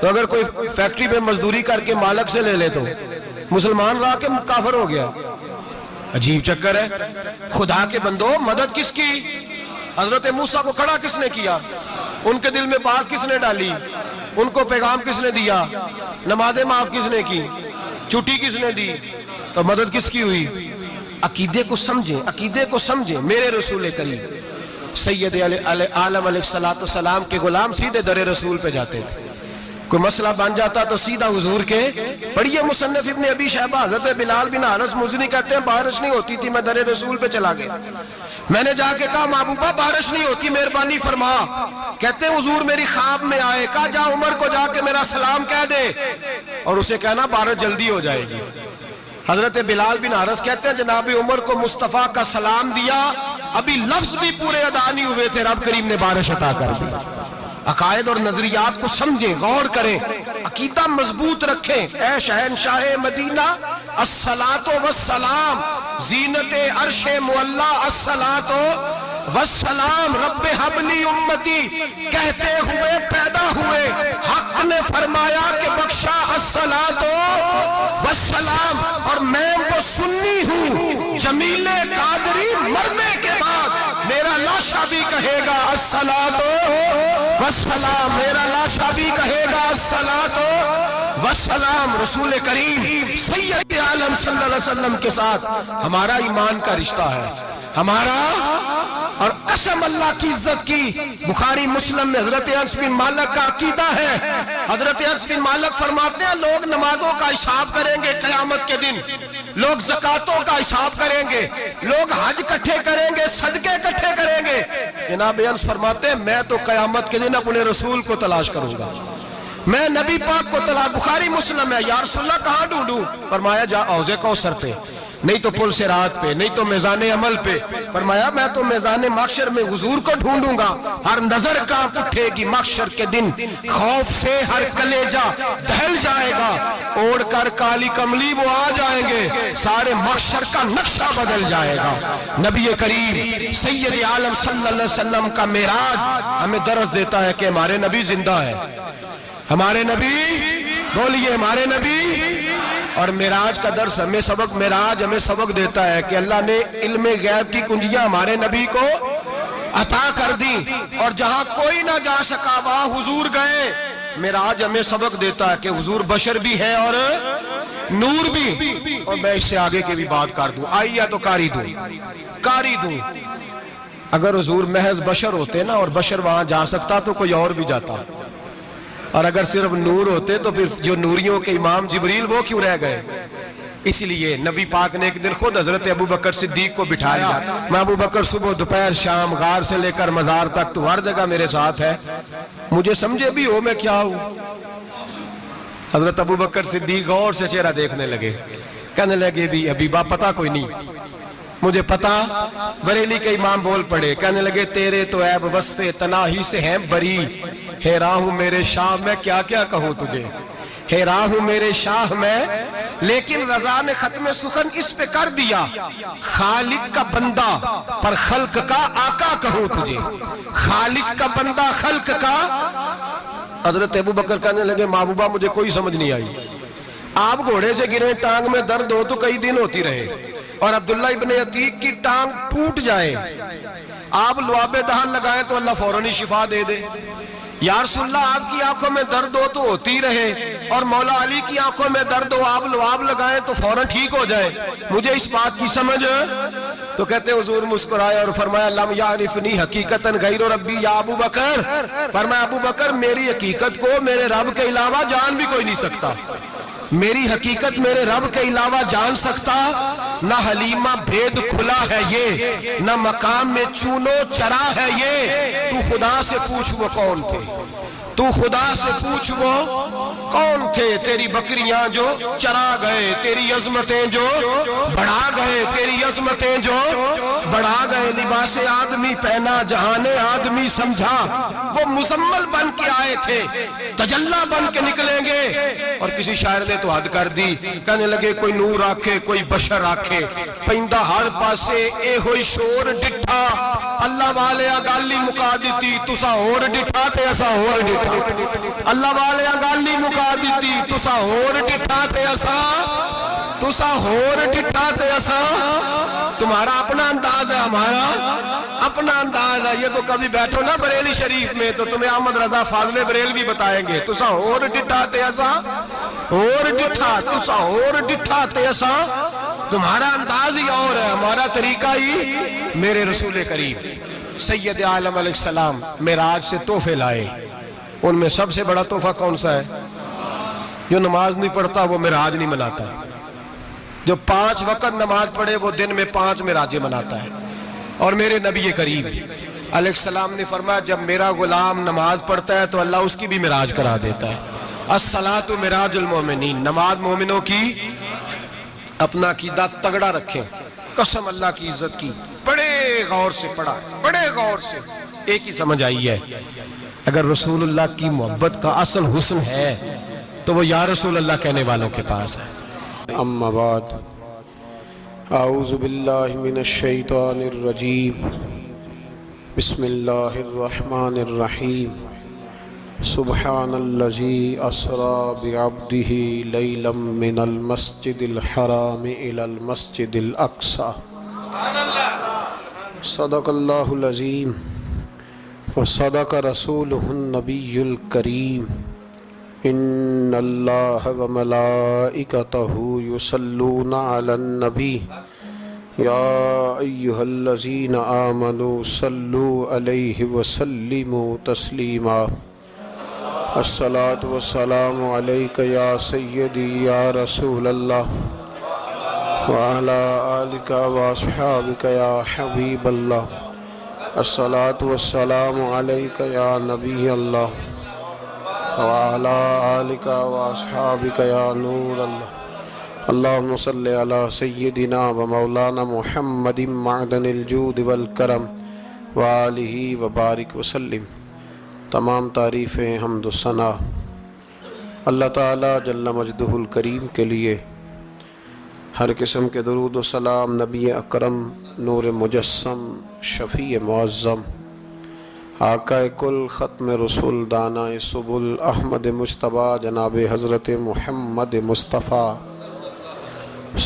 تو اگر کوئی فیکٹری پہ مزدوری کر کے مالک سے لے لے تو مسلمان رہا کے کافر ہو گیا. عجیب چکر ہے. خدا کے بندو مدد کس کی؟ حضرت موسیٰ کو کھڑا کس نے کیا؟ ان کے دل میں بات کس نے ڈالی؟ ان کو پیغام کس نے دیا؟ نمازیں معاف کس نے کی؟ چھٹی کس نے دی؟ تو مدد کس کی ہوئی؟ عقیدے کو سمجھیں, عقیدے کو سمجھیں. میرے رسول کریم سید عالم علیہ السلام کے غلام سیدھے در رسول پہ جاتے تھے. کوئی مسئلہ بن جاتا تو سیدھا حضور کے. پڑھیے مصنف ابن ابی شیبہ, حضرت بلال بن حارث مزنی کہتے ہیں بارش نہیں ہوتی تھی, میں در رسول پہ چلا گیا. میں نے جا کے کہا محبوبہ بارش نہیں ہوتی مہربانی فرما. کہتے ہیں حضور میری خواب میں آئے, کہا جا عمر کو جا کے میرا سلام کہہ دے اور اسے کہنا بارش جلدی ہو جائے گی. حضرت بلال بن حارث کہتے ہیں جناب عمر کو مصطفیٰ کا سلام دیا, ابھی لفظ بھی پورے ادا نہیں ہوئے تھے, رب کریم نے بارش عطا کر دی. عقائد اور نظریات کو سمجھیں, غور کریں, عقیدہ مضبوط رکھیں. اے شہنشاہ مدینہ الصلاۃ والسلام, زینت عرش معلی الصلاۃ والسلام, رب حبلی امتی کہتے ہوئے پیدا ہوئے, حق نے فرمایا کہ بخشا الصلاۃ والسلام. اور میں وہ سنی ہوں, جمیل قادری مرنے کے بعد میرا لاشا بھی کہے گا الصلاۃ والسلام، میرا لاشا بھی کہے گا الصلاۃ والسلام۔ رسول کریم سید عالم صلی اللہ علیہ وسلم کے ساتھ ہمارا ایمان کا رشتہ ہے، ہمارا، اور قسم اللہ کی عزت کی، بخاری مسلم میں حضرت انس بن مالک کا عقیدہ ہے۔ حضرت انس بن مالک فرماتے ہیں لوگ نمازوں کا حساب کریں گے قیامت کے دن، لوگ زکاتوں کا حساب کریں گے، لوگ حج اکٹھے کریں گے، صدقے اکٹھے کریں گے۔ جناب انس فرماتے ہیں میں تو قیامت کے دن اپنے رسول کو تلاش کروں گا، میں نبی پاک کو تلاش۔ بخاری مسلم ہے، یا رسول اللہ کہاں ڈھونڈوں؟ فرمایا جا حوض کوثر پہ، نہیں تو پل صراط پہ، نہیں تو میزان عمل پہ۔ فرمایا میں تو میزان محشر میں حضور کو ڈھونڈوں گا، ہر نظر کانپ اٹھے گی محشر کے دن، خوف سے ہر کلیجہ دہل جائے گا، اوڑھ کر کالی کملی وہ آ جائیں گے، سارے محشر کا نقشہ بدل جائے گا۔ نبی کریم سید عالم صلی اللہ علیہ وسلم کا معراج ہمیں درس دیتا ہے کہ ہمارے نبی زندہ ہے، ہمارے نبی، بولیے ہمارے نبی۔ اور معراج کا درس ہمیں سبق، معراج ہمیں سبق دیتا ہے کہ اللہ نے علم غیب کی کنجیاں ہمارے نبی کو عطا کر دی، اور جہاں کوئی نہ جا سکا وہاں حضور گئے۔ معراج ہمیں سبق دیتا ہے کہ حضور بشر بھی ہے اور نور بھی۔ اور میں اس سے آگے کی بھی بات کر دوں، آئیے تو کاری دوں۔ اگر حضور محض بشر ہوتے نا اور بشر وہاں جا سکتا تو کوئی اور بھی جاتا، اور اگر صرف نور ہوتے تو پھر جو نوریوں کے امام جبریل وہ کیوں رہ گئے؟ اس لیے نبی پاک نے ایک دن خود حضرت ابو بکر صدیق کو بٹھایا، میں ابو بکر صبح دوپہر شام غار سے لے کر مزار تک تو ہر جگہ میرے ساتھ ہے، مجھے سمجھے بھی ہو میں کیا ہوں۔ حضرت ابو بکر صدیق غور سے چہرہ دیکھنے لگے، کہنے لگے بھی حبیبہ پتہ کوئی نہیں، مجھے پتا۔ بریلی کے امام بول پڑے، کہنے لگے تیرے تو عیب وصف تناہی سے ہیں بری، حیران ہوں میرے شاہ میں کیا کیا کہوں تجھے، حیران ہوں میرے شاہ میں، لیکن رضا نے ختم سخن اس پہ کر دیا، خالق کا بندہ پر خلق کا آقا کہوں تجھے، خالق کا بندہ خلق کا۔ حضرت ابو بکر کہنے لگے محبوبہ مجھے کوئی سمجھ نہیں آئی، آپ گھوڑے سے گرے ٹانگ میں درد ہو تو کئی دن ہوتی رہے، اور عبداللہ ابن عتیق کی ٹانگ ٹوٹ جائے، آپ لعاب دہن لگائیں تو اللہ فوراً ہی شفا دے دے۔ یا رسول اللہ آپ کی آنکھوں میں درد ہو تو ہوتی رہے، اور مولا علی کی آنکھوں میں درد ہو آپ لعاب لگائیں تو فوراً ٹھیک ہو جائے، مجھے اس بات کی سمجھ۔ تو کہتے حضور مسکرائے اور فرمایا لم یعرفنی حقیقتاً غیر ربی یا ابو بکر، فرمایا ابو بکر میری حقیقت کو میرے رب کے علاوہ جان بھی کوئی نہیں سکتا، میری حقیقت میرے رب کے علاوہ جان سکتا، نہ حلیمہ بھید کھلا ہے یہ، نہ مقام میں چونو چرا ہے یہ، تو خدا سے پوچھ وہ کون تھے، تو خدا سے پوچھ وہ کون تھے، تیری بکریاں جو چرا گئے، تیری عظمتیں جو بڑھا گئے، تیری عظمتیں جو بڑھا گئے، لباس آدمی پہنا جہان آدمی سمجھا، وہ مزمل بن کے آئے تھے تجلی بن کے نکلیں گے۔ اور کسی شاعر نے تو حد کر دی، کہنے لگے کوئی نور آکھے کوئی بشر آکھے، پیندہ ہر پاسے اے ہوئی شور ڈٹھا، اللہ والے گالی مکا دیتی تسا ہور ڈٹھا تے اسا ہور ڈٹھا، اللہ والے گالی مکا دیتی تسا ہور ڈٹھا تے اسا، تسا ہور ڈٹھا تے اسا۔ تمہارا اپنا انداز ہے، ہمارا اپنا انداز ہے، یہ تو کبھی بیٹھو نا بریلی شریف میں تو تمہیں احمد رضا فاضل بریل بھی بتائیں گے، تسا ہور ڈٹھا تے اسا ہور ڈٹھا، تسا ہور ڈٹھا تے اسا۔ تمہارا انداز ہی اور ہے، ہمارا طریقہ ہی۔ میرے رسول کریم سید عالم علیہ السلام معراج سے تحفے لائے، ان میں سب سے بڑا تحفہ کون سا ہے؟ جو نماز نہیں پڑھتا وہ معراج نہیں مناتا، جو 5 وقت نماز پڑھے وہ دن میں 5 معراجیں مناتا ہے۔ اور میرے نبی کریم علیہ السلام نے فرمایا جب میرا غلام نماز پڑھتا ہے تو اللہ اس کی بھی معراج کرا دیتا ہے۔ الصلاۃ معراج المومنین، نماز مومنوں کی۔ اپنا عقیدہ تگڑا رکھیں، قسم اللہ کی عزت کی، بڑے غور سے پڑھا، بڑے غور سے، ایک ہی سمجھ آئی ہے اگر رسول اللہ کی محبت کا اصل حسن ہے تو وہ یا رسول اللہ کہنے والوں کے پاس ہے۔ اما بعد، اعوذ باللہ من الشیطان الرجیم، بسم اللہ الرحمن الرحیم، سبحان الذی اسری بعبدہ لیلا من المسجد الحرام الی المسجد الاقصی، صدق اللہ العظیم وصدق رسوله النبي الكريم إن الله وملائكته يصلون على النبي يا أيها الذين آمنوا صلوا عليه وسلموا تسليما الصلاة والسلام عليك يا سيدي يا رسول الله وعلى آلك وأصحابك يا حبيب الله الصلاة والسلام عليك يا نبي الله وعلى آلك وأصحابك يا نور الله اللهم صل على سيدنا ومولانا محمد معدن الجود والکرم وآلہ وبارک وسلم۔ تمام تعریفیں حمد و ثنا اللہ تعالیٰ جل مجدہ الکریم کے لیے، ہر قسم کے درود و سلام نبی اکرم نور مجسم شفیع معظم آقا کل ختم رسول دانا سبل احمد مجتبیٰ جناب حضرت محمد مصطفیٰ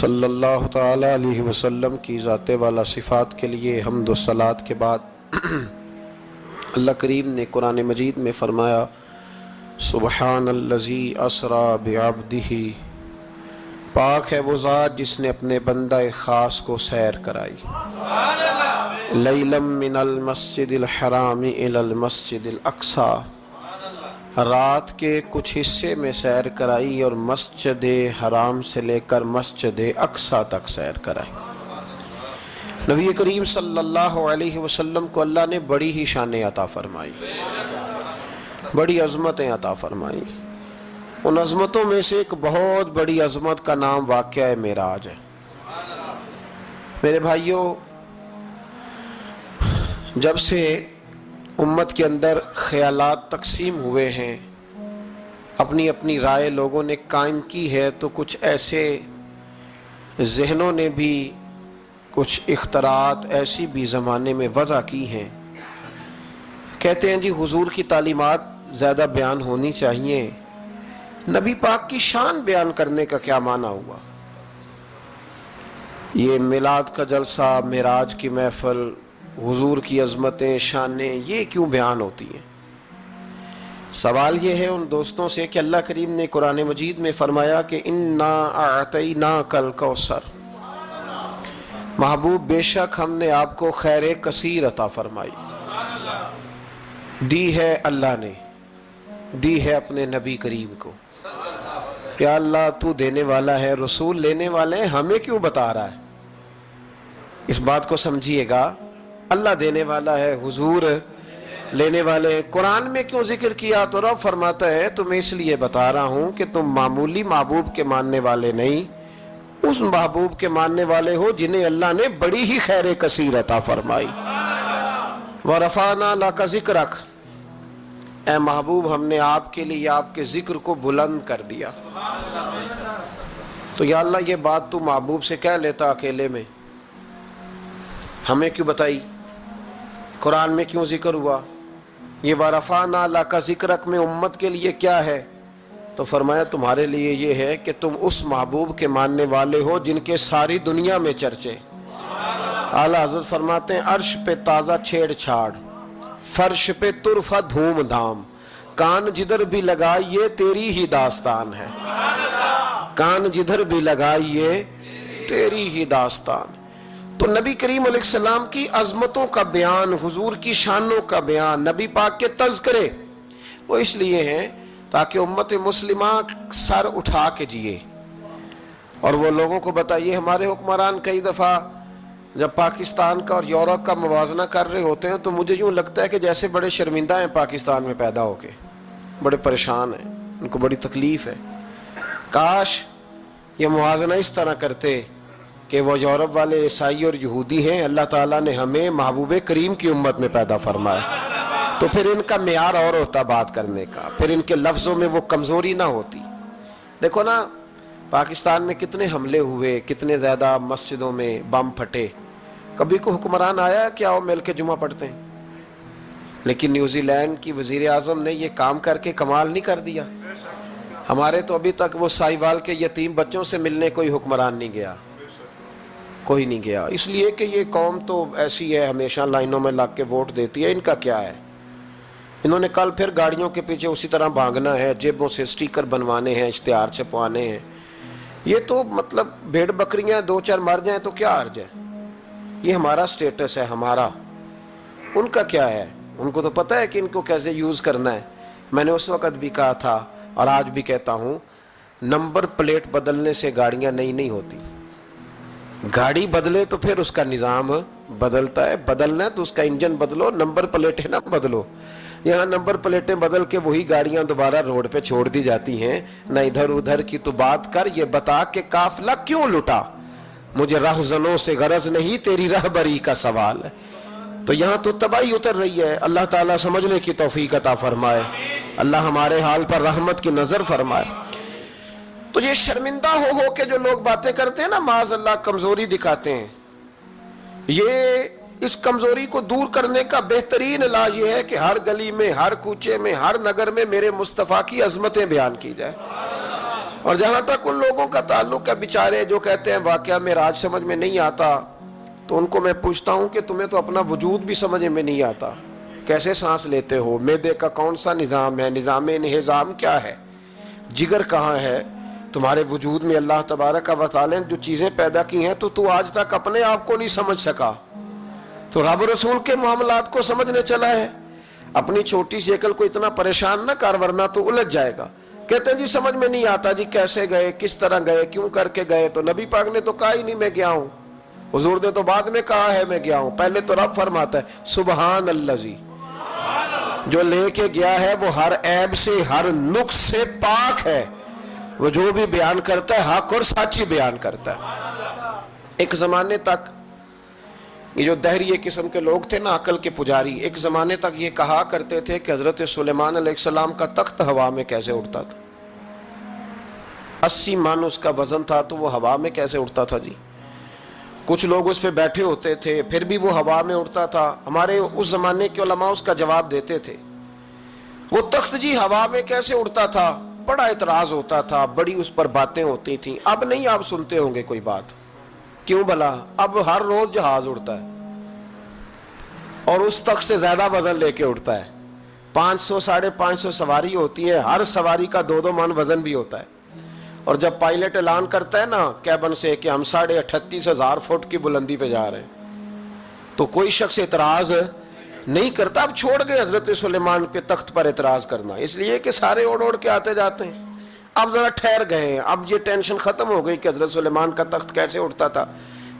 صلی اللہ تعالیٰ علیہ وسلم کی ذات والا صفات کے لیے حمد و صلات کے بعد اللہ کریم نے قرآن مجید میں فرمایا سبحان الذی اسریٰ بعبدہ، پاک ہے وہ ذات جس نے اپنے بندہ خاص کو سیر کرائی، لیلا من المسجد الحرام الی المسجد الاقصی، رات کے کچھ حصے میں سیر کرائی اور مسجد حرام سے لے کر مسجد اقصی تک سیر کرائی۔ نبی کریم صلی اللہ علیہ وسلم کو اللہ نے بڑی ہی شانیں عطا فرمائی، بڑی عظمتیں عطا فرمائی۔ ان عظمتوں میں سے ایک بہت بڑی عظمت کا نام واقعہ معراج ہے۔ میرے بھائیوں، جب سے امت کے اندر خیالات تقسیم ہوئے ہیں، اپنی اپنی رائے لوگوں نے قائم کی ہے، تو کچھ ایسے ذہنوں نے بھی کچھ اختراعات ایسی بھی زمانے میں وضع کی ہیں، کہتے ہیں جی حضور کی تعلیمات زیادہ بیان ہونی چاہیے، نبی پاک کی شان بیان کرنے کا کیا معنی ہوا؟ یہ میلاد کا جلسہ، معراج کی محفل، حضور کی عظمتیں، شانیں، یہ کیوں بیان ہوتی ہیں؟ سوال یہ ہے ان دوستوں سے کہ اللہ کریم نے قرآن مجید میں فرمایا کہ اِنَّا أَعْطَيْنَاكَ الْكَوْثَرَ، محبوب بے شک ہم نے آپ کو خیر کثیر عطا فرمائی، دی ہے اللہ نے، دی ہے اپنے نبی کریم کو۔ یا اللہ تو دینے والا ہے، رسول لینے والے ہیں، ہمیں کیوں بتا رہا ہے؟ اس بات کو سمجھیے گا، اللہ دینے والا ہے، حضور لینے والے ہیں، قرآن میں کیوں ذکر کیا؟ تو رب فرماتا ہے تمہیں اس لیے بتا رہا ہوں کہ تم معمولی محبوب کے ماننے والے نہیں، اس محبوب کے ماننے والے ہو جنہیں اللہ نے بڑی ہی خیر کثیر عطا فرمائی۔ وَرَفَعْنَا لَكَ ذِكْرَكَ، اے محبوب ہم نے آپ کے لیے آپ کے ذکر کو بلند کر دیا۔ تو یا اللہ یہ بات تو محبوب سے کہہ لیتا اکیلے میں، ہمیں کیوں بتائی؟ قرآن میں کیوں ذکر ہوا؟ یہ وَرَفَعْنَا لَكَ ذِكْرَكَ میں امت کے لیے کیا ہے؟ تو فرمایا تمہارے لیے یہ ہے کہ تم اس محبوب کے ماننے والے ہو جن کے ساری دنیا میں چرچے۔ اعلیٰ حضرت فرماتے ہیں عرش پہ تازہ چھیڑ چھاڑ، فرش پہ طرفہ دھوم دھام، کان جدھر بھی لگائیے تیری ہی داستان ہے، کان جدھر بھی لگائیے تیری ہی داستان۔ تو نبی کریم علیہ السلام کی عظمتوں کا بیان، حضور کی شانوں کا بیان، نبی پاک کے تذکرے، وہ اس لیے ہیں تاکہ امت مسلمہ سر اٹھا کے جیے، اور وہ لوگوں کو بتائیے۔ ہمارے حکمران کئی دفعہ جب پاکستان کا اور یورپ کا موازنہ کر رہے ہوتے ہیں تو مجھے یوں لگتا ہے کہ جیسے بڑے شرمندہ ہیں پاکستان میں پیدا ہو کے، بڑے پریشان ہیں، ان کو بڑی تکلیف ہے۔ کاش یہ موازنہ اس طرح کرتے کہ وہ یورپ والے عیسائی اور یہودی ہیں، اللہ تعالیٰ نے ہمیں محبوب کریم کی امت میں پیدا فرمایا، تو پھر ان کا معیار اور ہوتا بات کرنے کا، پھر ان کے لفظوں میں وہ کمزوری نہ ہوتی۔ دیکھو نا پاکستان میں کتنے حملے ہوئے، کتنے زیادہ مسجدوں میں بم پھٹے، کبھی کوئی حکمران آیا کہ آؤ مل کے جمعہ پڑھتے ہیں؟ لیکن نیوزی لینڈ کی وزیر اعظم نے یہ کام کر کے کمال نہیں کر دیا؟ ہمارے تو ابھی تک وہ سائیوال کے یتیم بچوں سے ملنے کوئی حکمران نہیں گیا، کوئی نہیں گیا، اس لیے کہ یہ قوم تو ایسی ہے، ہمیشہ لائنوں میں لگ کے ووٹ دیتی ہے، ان کا کیا ہے؟ انہوں نے کل پھر گاڑیوں کے پیچھے اسی طرح بھاگنا ہے، جیبوں سے سٹیکر بنوانے ہیں، اشتہار چھپوانے ہیں. یہ تو مطلب بھیڑ بکریاں دو چار مر جائیں تو کیا حرج ہے؟ یہ ہمارا سٹیٹس ہے، ہمارا. ان کا کیا ہے؟ ان کو تو پتہ ہے کہ ان کو کیسے یوز کرنا ہے. میں نے اس وقت بھی کہا تھا اور آج بھی کہتا ہوں، نمبر پلیٹ بدلنے سے گاڑیاں نئی نہیں ہوتی. گاڑی بدلے تو پھر اس کا نظام بدلتا ہے. بدلنا ہے تو اس کا انجن بدلو، نمبر پلیٹیں نہ بدلو. یہاں نمبر پلیٹیں بدل کے وہی گاڑیاں دوبارہ روڈ پہ چھوڑ دی جاتی ہیں. نہ ادھر ادھر کی تو بات کر، یہ بتا کہ قافلہ کیوں لٹا. مجھے رہزنوں سے غرض نہیں، تیری رہبری کا سوال ہے. تو یہاں تو تباہی اتر رہی ہے. اللہ تعالیٰ سمجھنے کی توفیق عطا فرمائے. اللہ ہمارے حال پر رحمت کی نظر فرمائے. تو یہ شرمندہ ہو کے جو لوگ باتیں کرتے ہیں نا، معاذ اللہ کمزوری دکھاتے ہیں، یہ اس کمزوری کو دور کرنے کا بہترین علاج یہ ہے کہ ہر گلی میں، ہر کوچے میں، ہر نگر میں میرے مصطفیٰ کی عظمتیں بیان کی جائے. اور جہاں تک ان لوگوں کا تعلق ہے بیچارے جو کہتے ہیں واقعہ معراج سمجھ میں نہیں آتا، تو ان کو میں پوچھتا ہوں کہ تمہیں تو اپنا وجود بھی سمجھ میں نہیں آتا. کیسے سانس لیتے ہو؟ معدے کا کون سا نظام ہے؟ نظام انہضام کیا ہے؟ جگر کہاں ہے؟ تمہارے وجود میں اللہ تبارک و تعالی نے جو چیزیں پیدا کی ہیں تو آج تک اپنے آپ کو نہیں سمجھ سکا، تو رب رسول کے معاملات کو سمجھنے چلا ہے. اپنی چھوٹی سی عقل کو اتنا پریشان نہ کر ورنہ تو الجھ جائے گا. کہتے ہیں جی سمجھ میں نہیں آتا، جی کیسے گئے، کس طرح گئے، کیوں کر کے گئے. تو نبی پاک نے تو کہا ہی نہیں میں گیا ہوں، حضور نے تو بعد میں کہا ہے میں گیا ہوں. پہلے تو رب فرماتا ہے سبحان اللذی، جو لے کے گیا ہے وہ ہر عیب سے، ہر نقص سے پاک ہے. وہ جو بھی بیان کرتا ہے حق اور سچی بیان کرتا ہے. ایک زمانے تک یہ جو دہریے قسم کے لوگ تھے نا، عقل کے پجاری، ایک زمانے تک یہ کہا کرتے تھے کہ حضرت سلیمان علیہ السلام کا تخت ہوا میں کیسے اڑتا تھا. 80 من اس کا وزن تھا تو وہ ہوا میں کیسے اڑتا تھا جی. کچھ لوگ اس پہ بیٹھے ہوتے تھے پھر بھی وہ ہوا میں اڑتا تھا. ہمارے اس زمانے کے علماء اس کا جواب دیتے تھے وہ تخت جی ہوا میں کیسے اڑتا تھا. بڑا اعتراض ہوتا تھا، بڑی اس پر باتیں ہوتی تھیں. اب نہیں آپ سنتے ہوں گے کوئی بات، کیوں بھلا؟ اب ہر روز جہاز اڑتا ہے اور اس تخت سے زیادہ وزن لے کے اڑتا ہے. 500 550 سواری ہوتی ہے، ہر سواری کا 2 من وزن بھی ہوتا ہے. اور جب پائلٹ اعلان کرتا ہے نا کیبن سے کہ ہم 38,500 فٹ کی بلندی پہ جا رہے ہیں، تو کوئی شخص اعتراض نہیں کرتا. اب چھوڑ گئے حضرت سلیمان کے تخت پر اعتراض کرنا، اس لیے کہ سارے اوڑ کے آتے جاتے ہیں. اب ذرا ٹھہر گئے، اب یہ ٹینشن ختم ہو گئی کہ حضرت سلیمان کا تخت کیسے اٹھتا تھا.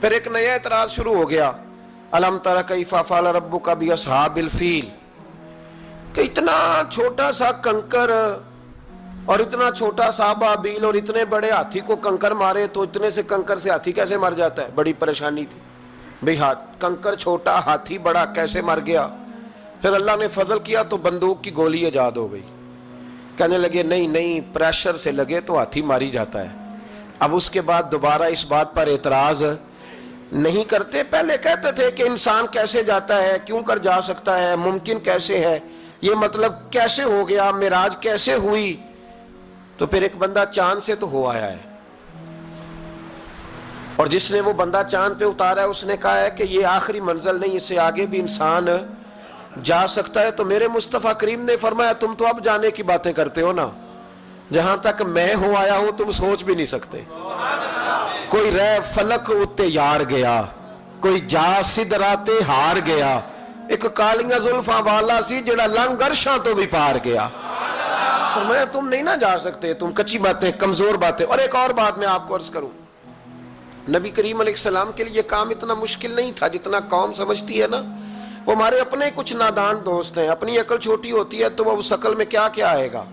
پھر ایک نیا اعتراض شروع ہو گیا، الم تر کیف فعل ربک باصحاب الفیل، کہ اتنا چھوٹا سا کنکر اور اتنا چھوٹا سا ابابیل اور اتنے بڑے ہاتھی کو کنکر مارے تو اتنے سے کنکر سے ہاتھی کیسے مر جاتا ہے. بڑی پریشانی تھی بھئی، کنکر چھوٹا ہاتھی بڑا کیسے مر گیا. پھر اللہ نے فضل کیا تو بندوق کی گولی ایجاد ہو گئی. کہنے لگے نہیں پریشر سے لگے تو ہاتھی ماری جاتا ہے. اب اس کے بعد دوبارہ اس بات پر اعتراض نہیں کرتے. پہلے کہتے تھے کہ انسان کیسے جاتا ہے، کیوں کر جا سکتا ہے، ممکن کیسے ہے، یہ مطلب کیسے ہو گیا، معراج کیسے ہوئی. تو پھر ایک بندہ چاند سے تو ہو آیا ہے، اور جس نے وہ بندہ چاند پہ اتارا ہے اس نے کہا ہے کہ یہ آخری منزل نہیں، اس سے آگے بھی انسان جا سکتا ہے. تو میرے مصطفیٰ کریم نے فرمایا تم تو اب جانے کی باتیں کرتے ہو نا، جہاں تک میں ہو آیا ہوں تم سوچ بھی نہیں سکتے. کوئی رہ فلک اتے یار گیا، کوئی جا سدراتے ہار گیا، ایک کالیاں زلفاں والا سی جڑا لنگ عرشاں تو بھی پار گیا. فرمایا تم نہیں نہ جا سکتے، تم کچی باتیں، کمزور باتیں. اور ایک اور بات میں آپ کو عرض کروں، نبی کریم علیہ السلام کے لیے کام اتنا مشکل نہیں تھا جتنا قوم سمجھتی ہے نا. وہ ہمارے اپنے کچھ نادان دوست ہیں، اپنی عقل چھوٹی ہوتی ہے تو وہ اس عقل میں کیا کیا آئے گا.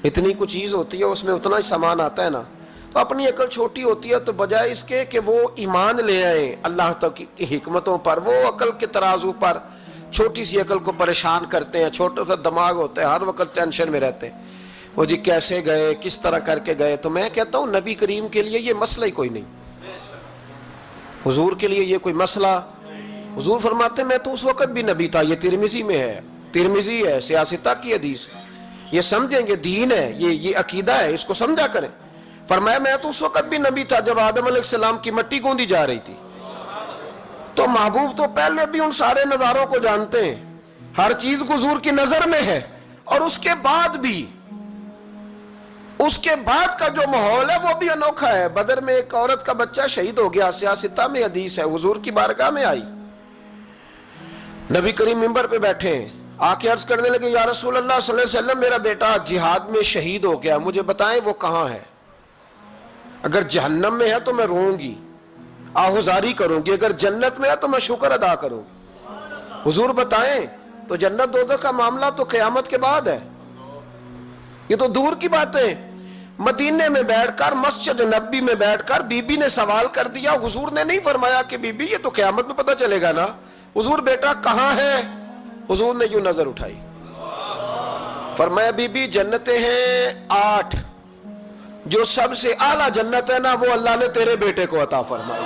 اتنی کچھ چیز ہوتی ہے اس میں اتنا ہی سامان آتا ہے نا. تو اپنی عقل چھوٹی ہوتی ہے تو بجائے اس کے کہ وہ ایمان لے آئیں اللہ تک کی حکمتوں پر، وہ عقل کے ترازو پر چھوٹی سی عقل کو پریشان کرتے ہیں. چھوٹا سا دماغ ہوتا ہے، ہر وقت ٹینشن میں رہتے ہیں، وہ جی کیسے گئے، کس طرح کر کے گئے. تو میں کہتا ہوں نبی کریم کے لیے یہ مسئلہ ہی کوئی نہیں، حضور کے لیے یہ کوئی مسئلہ. حضور فرماتے میں تو اس وقت بھی نبی تھا. یہ ترمذی میں ہے، ترمذی ہے، سیاستہ کی حدیث. یہ سمجھیں گے دین ہے، یہ عقیدہ ہے، اس کو سمجھا کریں. فرمایا میں تو اس وقت بھی نبی تھا جب آدم علیہ السلام کی مٹی گوندی جا رہی تھی. تو محبوب تو پہلے بھی ان سارے نظاروں کو جانتے ہیں. ہر چیز حضور کی نظر میں ہے. اور اس کے بعد بھی اس کے بعد کا جو ماحول ہے وہ بھی انوکھا ہے. بدر میں ایک عورت کا بچہ شہید ہو گیا, سیاستہ میں حدیث ہے, حضور کی بارگاہ میں آئی, نبی کریم منبر پہ بیٹھے ہیں, آ کے عرض کرنے لگے یا رسول اللہ صلی اللہ علیہ وسلم میرا بیٹا جہاد میں شہید ہو گیا, مجھے بتائیں وہ کہاں ہے, اگر جہنم میں ہے تو میں روؤں گی, آہوزاری کروں گی, اگر جنت میں ہے تو میں شکر ادا کروں. حضور بتائیں. تو جنت دوزخ کا معاملہ تو قیامت کے بعد ہے, یہ تو دور کی باتیں. مدینے میں بیٹھ کر مسجد نبی میں بیٹھ کر بی بی نے سوال کر دیا, حضور نے نہیں فرمایا کہ بی بی یہ تو قیامت میں پتہ چلے گا نا, حضور بیٹا کہاں ہے, حضور نے یوں نظر اٹھائی, فرمایا بی بی جنتیں ہیں 8, جو سب سے اعلیٰ جنت ہے نا وہ اللہ نے تیرے بیٹے کو عطا فرمائی,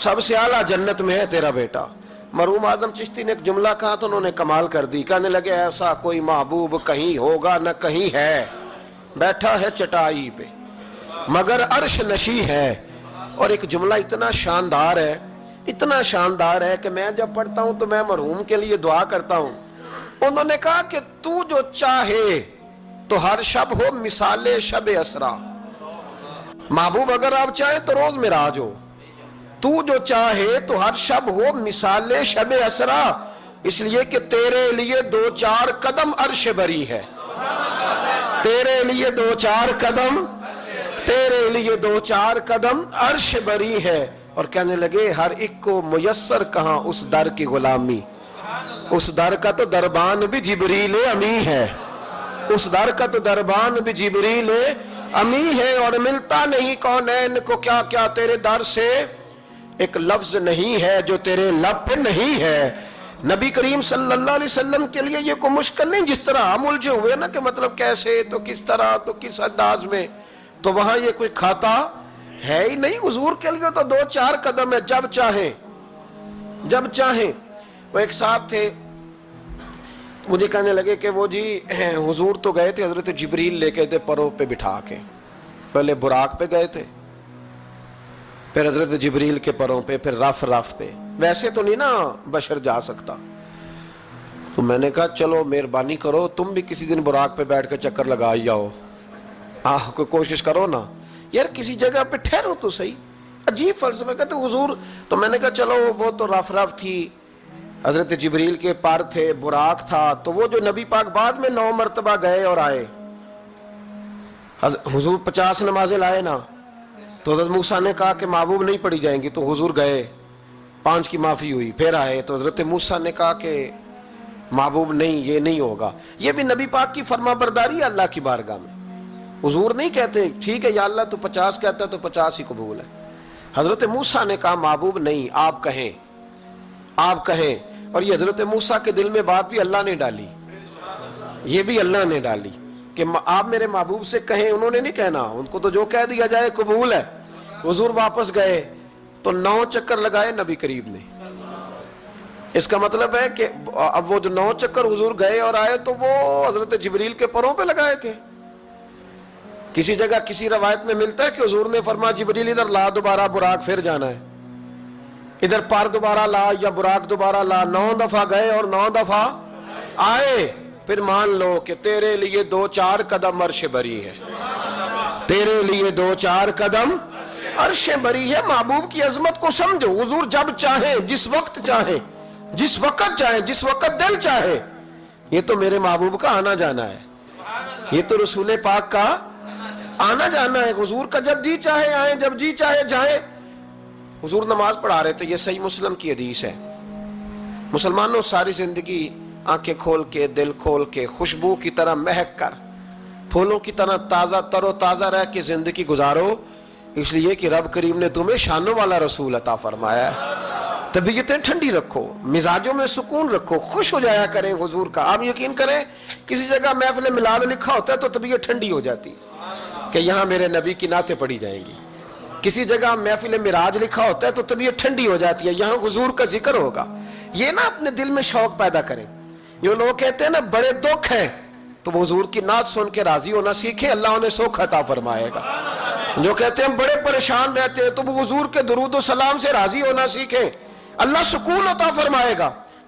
سب سے اعلیٰ جنت میں ہے تیرا بیٹا. مرحوم اعظم چشتی نے ایک جملہ کہا تو انہوں نے کمال کر دی, کہنے لگے ایسا کوئی محبوب کہیں ہوگا نہ کہیں ہے, بیٹھا ہے چٹائی پہ مگر عرش نشی ہے. اور ایک جملہ اتنا شاندار ہے, اتنا شاندار ہے کہ میں جب پڑھتا ہوں تو میں مرحوم کے لیے دعا کرتا ہوں. انہوں نے کہا کہ تو جو چاہے تو ہر شب ہو مثال شب اسرا, محبوب اگر آپ چاہیں تو روز معراج ہو, تو جو چاہے تو ہر شب ہو مثال شب اسرا, اس لیے کہ تیرے لیے 2-4 قدم عرش بری ہے, تیرے لیے 2-4 قدم, تیرے لیے 2-4 قدم عرش بری ہے. اور کہنے لگے ہر ایک کو میسر کہاں اس در کی غلامی, اس در کا تو دربان بھی جبریل امی ہے, اس در کا تو دربان بھی جبریل امی ہے. اور ملتا نہیں کونین کو کیا کیا تیرے در سے, ایک لفظ نہیں ہے جو تیرے لب پہ نہیں ہے. نبی کریم صلی اللہ علیہ وسلم کے لیے یہ کوئی مشکل نہیں, جس طرح ہم الجھے ہوئے نا کہ مطلب کیسے تو کس طرح تو کس انداز میں, تو وہاں یہ کوئی کھاتا ہے ہی نہیں. حضور کے لیے تو 2-4 قدم ہے, جب چاہیں جب چاہیں. وہ ایک صاحب تھے, مجھے کہنے لگے کہ وہ جی حضور تو گئے تھے, حضرت جبریل لے کے تھے پروں پہ بٹھا کے, پہلے براق پہ گئے تھے, پھر حضرت جبریل کے پروں پہ, پھر رف پہ, ویسے تو نہیں نا بشر جا سکتا. تو میں نے کہا چلو مہربانی کرو تم بھی کسی دن براق پہ بیٹھ کے چکر لگا ہی آؤ, کوئی کوشش کرو نا یار, کسی جگہ پہ ٹھہرو تو صحیح. عجیب فلسفہ کہتے حضور. تو میں نے کہا چلو وہ تو رف تھی, حضرت جبریل کے پر تھے, براق تھا, تو وہ جو نبی پاک بعد میں 9 مرتبہ گئے اور آئے, حضور 50 نمازیں لائے نا, تو حضرت موسیٰ نے کہا کہ محبوب نہیں پڑھی جائیں گی, تو حضور گئے, 5 کی معافی ہوئی, پھر آئے, تو حضرت موسیٰ نے کہا کہ محبوب نہیں یہ نہیں ہوگا. یہ بھی نبی پاک کی فرما برداری ہے اللہ کی بارگاہ میں. حضور نہیں کہتے ٹھیک ہے یا اللہ تو 50 کہتا ہے تو 50 ہی قبول ہے. حضرت موسیٰ نے کہا محبوب نہیں, آپ کہیں, آپ کہیں. اور یہ حضرت موسیٰ کے دل میں بات بھی اللہ نے ڈالی, یہ بھی اللہ نے ڈالی کہ آپ میرے محبوب سے کہیں, انہوں نے نہیں کہنا, ان کو تو جو کہہ دیا جائے قبول ہے. حضور واپس گئے تو 9 چکر لگائے نبی کریم نے. اس کا مطلب ہے کہ اب وہ جو 9 چکر حضور گئے اور آئے تو وہ حضرت جبریل کے پروں پہ لگائے تھے. کسی جگہ کسی روایت میں ملتا ہے کہ حضور نے فرمایا جبریل ادھر لا دوبارہ براق, پھر جانا ہے, ادھر پر دوبارہ لا یا براق دوبارہ لا. 9 دفعہ گئے اور 9 دفعہ آئے, پھر مان لو کہ تیرے لیے 2-4 قدم عرش بری ہے, تیرے لیے 2-4 قدم عرش بری ہے. محبوب کی عظمت کو سمجھو. حضور جب چاہیں, جس وقت چاہیں, جس وقت چاہیں, جس وقت دل چاہے. یہ تو میرے محبوب کا آنا جانا ہے, یہ تو رسول پاک کا آنا جانا ہے. حضور کا جب جی چاہے آئیں, جب جی چاہے جائیں. حضور نماز پڑھا رہے تھے, یہ صحیح مسلم کی حدیث ہے. مسلمانوں ساری زندگی آنکھیں کھول کے, دل کھول کے, خوشبو کی طرح مہک کر, پھولوں کی طرح تازہ تر و تازہ رہ کے زندگی گزارو, اس لیے کہ رب کریم نے تمہیں شانوں والا رسول عطا فرمایا ہے. طبیعتیں ٹھنڈی رکھو, مزاجوں میں سکون رکھو, خوش ہو جایا کریں حضور کا. آپ یقین کریں کسی جگہ محفل میلاد لکھا ہوتا ہے تو طبیعت ٹھنڈی ہو جاتی کہ یہاں میرے نبی کی نعتیں پڑھی جائیں گی. کسی جگہ محفل معراج لکھا ہوتا ہے تو طبیعت ٹھنڈی ہو جاتی ہے, یہاں حضور کا ذکر ہوگا. یہ نا اپنے دل میں شوق پیدا کریں. جو لوگ کہتے ہیں نا بڑے دکھ ہیں, تو وہ حضور کی نعت سن کے راضی ہونا سیکھیں, اللہ انہیں سکھ عطا فرمائے گا. جو کہتے ہیں بڑے پریشان رہتے ہیں, تو وہ حضور کے درود و سلام سے راضی ہونا سیکھیں, اللہ سکون عطا فرمائے گا.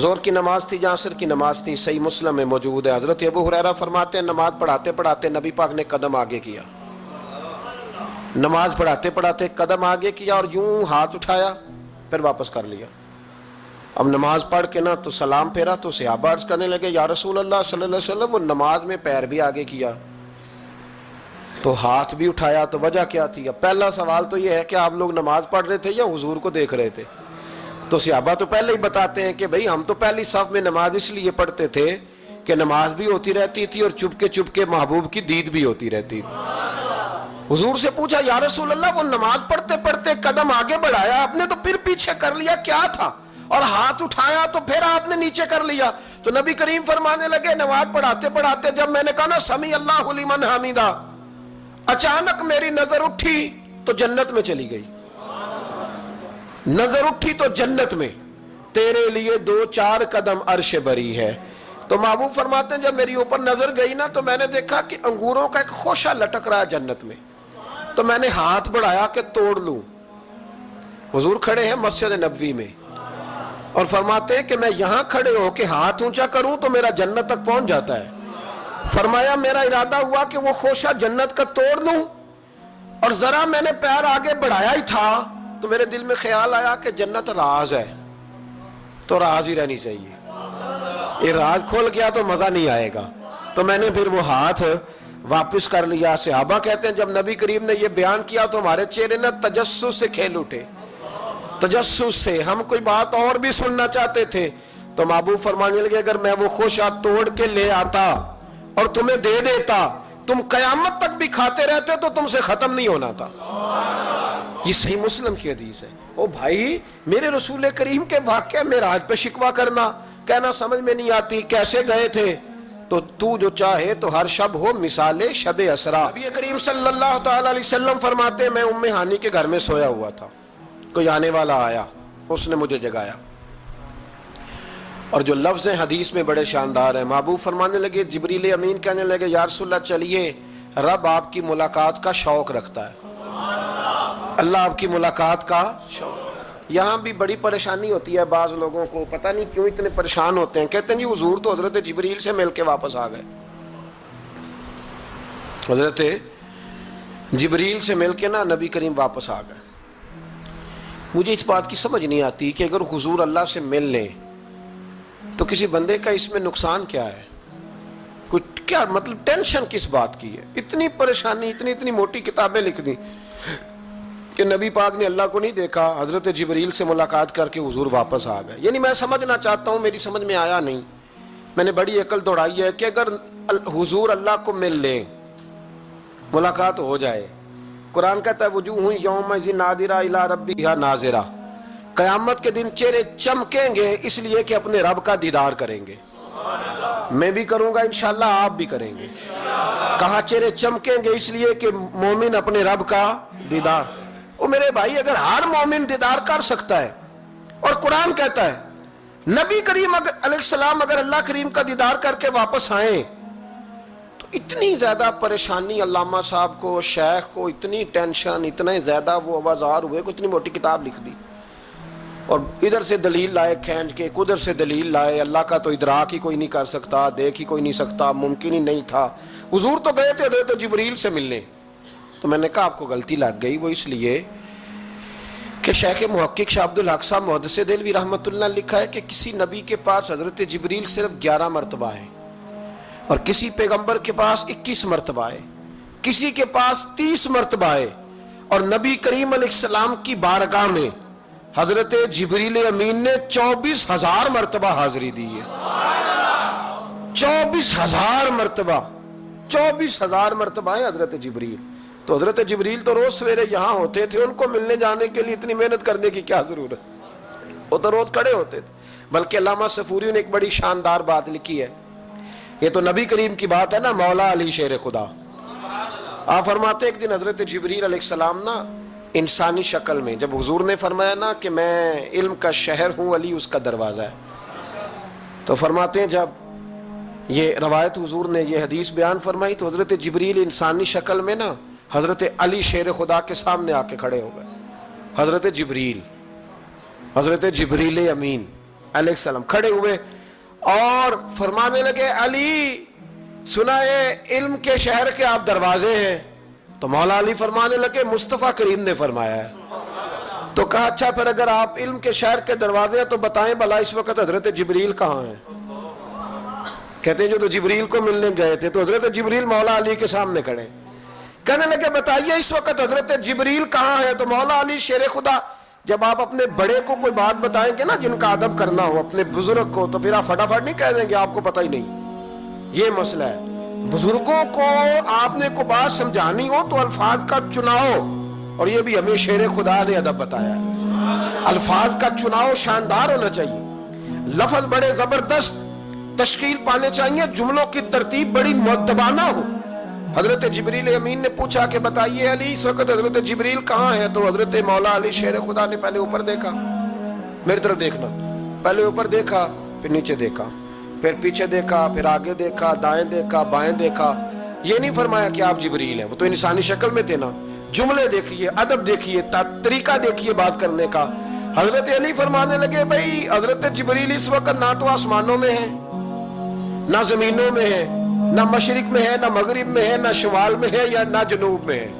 ظہر کی نماز تھی یا عصر کی نماز تھی، صحیح مسلم میں موجود ہے۔ حضرت ابو ہریرہ فرماتے ہیں نماز پڑھاتے پڑھاتے نبی پاک نے قدم آگے کیا، نماز پڑھاتے پڑھاتے قدم آگے کیا اور یوں ہاتھ اٹھایا پھر واپس کر لیا۔ اب نماز پڑھ کے نا تو سلام پھیرا تو صحابہ عرض کرنے لگے یا رسول اللہ صلی اللہ علیہ وسلم وہ نماز میں پیر بھی آگے کیا تو ہاتھ بھی اٹھایا، تو وجہ کیا تھی؟ اب پہلا سوال تو یہ ہے کہ آپ لوگ نماز پڑھ رہے تھے یا حضور کو دیکھ رہے تھے؟ تو صحابہ تو پہلے ہی بتاتے ہیں کہ بھئی ہم تو پہلی صف میں نماز اس لیے پڑھتے تھے کہ نماز بھی ہوتی رہتی تھی اور چپ کے محبوب کی دید بھی ہوتی رہتی تھی۔ حضور سے پوچھا یا رسول اللہ وہ نماز پڑھتے پڑھتے قدم آگے بڑھایا آپ نے تو پھر پیچھے کر لیا، کیا تھا؟ اور ہاتھ اٹھایا تو پھر آپ نے نیچے کر لیا۔ تو نبی کریم فرمانے لگے نماز پڑھاتے پڑھاتے جب میں نے کہا نا سمی اللہ لمن حمیدہ، اچانک میری نظر اٹھی تو جنت میں چلی گئی، نظر اٹھی تو جنت میں، تیرے لیے 2-4 قدم عرش بری ہے۔ تو محبوب فرماتے ہیں جب میری اوپر نظر گئی نا تو میں نے دیکھا کہ انگوروں کا ایک خوشہ لٹک رہا ہے جنت میں، تو میں نے ہاتھ بڑھایا کہ توڑ لوں۔ حضور کھڑے ہیں مسجد نبوی میں اور فرماتے ہیں کہ میں یہاں کھڑے ہو کے ہاتھ اونچا کروں تو میرا جنت تک پہنچ جاتا ہے۔ فرمایا میرا ارادہ ہوا کہ وہ خوشہ جنت کا توڑ لوں، اور ذرا میں نے پیر آگے بڑھایا ہی تھا تو میرے دل میں خیال آیا کہ جنت راز ہے تو راز ہی رہنی چاہیے، یہ راز کھول گیا تو مزہ نہیں آئے گا، تو میں نے پھر وہ ہاتھ واپس کر لیا۔ صحابہ کہتے ہیں جب نبی کریم نے یہ بیان کیا تو ہمارے چہرے نہ تجسس سے کھیل اٹھے، تجسس سے ہم کوئی بات اور بھی سننا چاہتے تھے۔ تو محبوب فرمانے لگے اگر میں وہ خوشہ توڑ کے لے آتا اور تمہیں دے دیتا تم قیامت تک بھی کھاتے رہتے تو تم سے ختم نہیں ہونا تھا۔ یہ صحیح مسلم کی حدیث ہے۔ او بھائی میرے رسول کریم کے واقعہ معراج پہ شکوہ کرنا، کہنا سمجھ میں نہیں آتی کیسے گئے تھے، تو جو چاہے تو ہر شب ہو مثال شب اسرا۔ نبی کریم صلی اللہ تعالی علیہ وسلم فرماتے میں ام ہانی کے گھر میں سویا ہوا تھا، کوئی آنے والا آیا، اس نے مجھے جگایا، اور جو لفظ حدیث میں بڑے شاندار ہیں۔ محبوب فرمانے لگے جبریل امین کہنے لگے یا رسول اللہ چلیے رب آپ کی ملاقات کا شوق رکھتا ہے، اللہ آپ کی ملاقات کا شوق۔ یہاں بھی بڑی پریشانی ہوتی ہے بعض لوگوں کو، پتہ نہیں کیوں اتنے پریشان ہوتے ہیں، کہتے ہیں جی حضور تو حضرت جبریل سے مل کے واپس آ گئے، حضرت جبریل سے مل کے نا نبی کریم واپس آ گئے۔ مجھے اس بات کی سمجھ نہیں آتی کہ اگر حضور اللہ سے مل لیں تو کسی بندے کا اس میں نقصان کیا ہے، کچھ کیا مطلب ٹینشن کس بات کی ہے، اتنی پریشانی، اتنی موٹی کتابیں لکھ دی کہ نبی پاک نے اللہ کو نہیں دیکھا، حضرت جبریل سے ملاقات کر کے حضور واپس آ گئے۔ یعنی میں سمجھنا چاہتا ہوں، میری سمجھ میں آیا نہیں، میں نے بڑی عقل دوڑائی ہے کہ اگر حضور اللہ کو مل لیں، ملاقات ہو جائے، قرآن کہتا ہے وجوہ یومئذ ناظرہ الی ربہا ناظرہ، قیامت کے دن چہرے چمکیں گے اس لیے کہ اپنے رب کا دیدار کریں گے۔ میں بھی کروں گا انشاءاللہ، آپ بھی کریں گے۔ کہاں چہرے چمکیں گے اس لیے کہ مومن اپنے رب کا دیدار۔ او میرے بھائی اگر ہر مومن دیدار کر سکتا ہے، اور قرآن کہتا ہے نبی کریم علیہ السلام اگر اللہ کریم کا دیدار کر کے واپس آئیں تو اتنی زیادہ پریشانی علامہ صاحب کو، شیخ کو اتنی ٹینشن، اتنے زیادہ وہ آوازار ہوئے کہ اتنی موٹی کتاب لکھ دی، اور ادھر سے دلیل لائے کھینچ کے، ادھر سے دلیل لائے، اللہ کا تو ادراک ہی کوئی نہیں کر سکتا، دیکھ ہی کوئی نہیں سکتا، ممکن ہی نہیں تھا۔ حضور تو گئے تھے حضرت جبریل سے ملنے۔ تو میں نے کہا آپ کو غلطی لگ گئی، وہ اس لیے کہ شیخ محقق شاہ عبد الحق صاحب محدث دہلوی رحمۃ اللہ لکھا ہے کہ کسی نبی کے پاس حضرت جبریل صرف 11 مرتبہ ہے، اور کسی پیغمبر کے پاس 21 مرتبہ ہے، کسی کے پاس 30 مرتبہ ہے، اور نبی کریم علیہ السلام کی بارگاہ میں حضرت جبریل امین نے 24,000 مرتبہ حاضری دی ہے۔ 24,000 مرتبہ، 24,000 مرتبہ ہے حضرت جبریل۔ تو حضرت جبریل تو روز سویرے یہاں ہوتے تھے، ان کو ملنے جانے کے لیے اتنی محنت کرنے کی کیا ضرورت، وہ تو روز کھڑے ہوتے تھے۔ بلکہ علامہ صفوری نے ایک بڑی شاندار بات لکھی ہے، یہ تو نبی کریم کی بات ہے نا، مولا علی شیر خدا۔ آپ فرماتے ایک دن حضرت جبریل علیہ السلام نا انسانی شکل میں، جب حضور نے فرمایا نا کہ میں علم کا شہر ہوں، علی اس کا دروازہ ہے، تو فرماتے ہیں جب یہ روایت حضور نے یہ حدیث بیان فرمائی تو حضرت جبریل انسانی شکل میں نا حضرت علی شیر خدا کے سامنے آ کے کھڑے ہو گئے۔ حضرت جبریل امین علیہ السلام کھڑے ہوئے اور فرمانے لگے علی سنا ہے علم کے شہر کے آپ دروازے ہیں. تو مولا علی فرمانے لگے مصطفیٰ کریم نے فرمایا ہے. تو کہا اچھا پھر اگر آپ علم کے شہر کے دروازے ہیں تو بتائیں بھلا اس وقت حضرت جبریل کہاں ہیں؟ کہتے ہیں جو تو جبریل کو ملنے گئے تھے تو حضرت جبریل مولا علی کے سامنے کھڑے. کہنے لگے بتائیے اس وقت حضرت جبریل کہاں ہے؟ تو مولا علی شیر خدا جب آپ اپنے بڑے کو کوئی بات بتائیں گے نا جن کا ادب کرنا ہو اپنے بزرگ کو تو پھر آپ فٹافٹ نہیں کہہ دیں گے آپ کو پتہ ہی نہیں. یہ مسئلہ ہے. بزرگوں کو آپ نے کوئی بات سمجھانی ہو تو الفاظ کا چناؤ, اور یہ بھی ہمیں شیر خدا نے ادب بتایا ہے. الفاظ کا چناؤ شاندار ہونا چاہیے, لفظ بڑے زبردست تشکیل پانے چاہیے, جملوں کی ترتیب بڑی مؤدبانہ ہو. حضرت جبریل امین نے پوچھا کہ بتائیے علی اس وقت حضرت جبریل کہاں ہے؟ تو حضرت مولا علی شیر خدا نے پہلے اوپر دیکھا, میری طرف دیکھنا, پہلے اوپر دیکھا پھر نیچے دیکھا پھر پیچھے دیکھا پھر آگے دیکھا دائیں دیکھا بائیں دیکھا. یہ نہیں فرمایا کہ آپ جبریل ہیں, وہ تو انسانی شکل میں تھے نا. جملے دیکھیے, ادب دیکھیے, طریقہ دیکھیے بات کرنے کا. حضرت علی فرمانے لگے بھائی حضرت جبریل اس وقت نہ تو آسمانوں میں ہے نہ زمینوں میں ہے, نہ مشرق میں ہے نہ مغرب میں ہے نہ شمال میں ہے یا نہ جنوب میں ہے.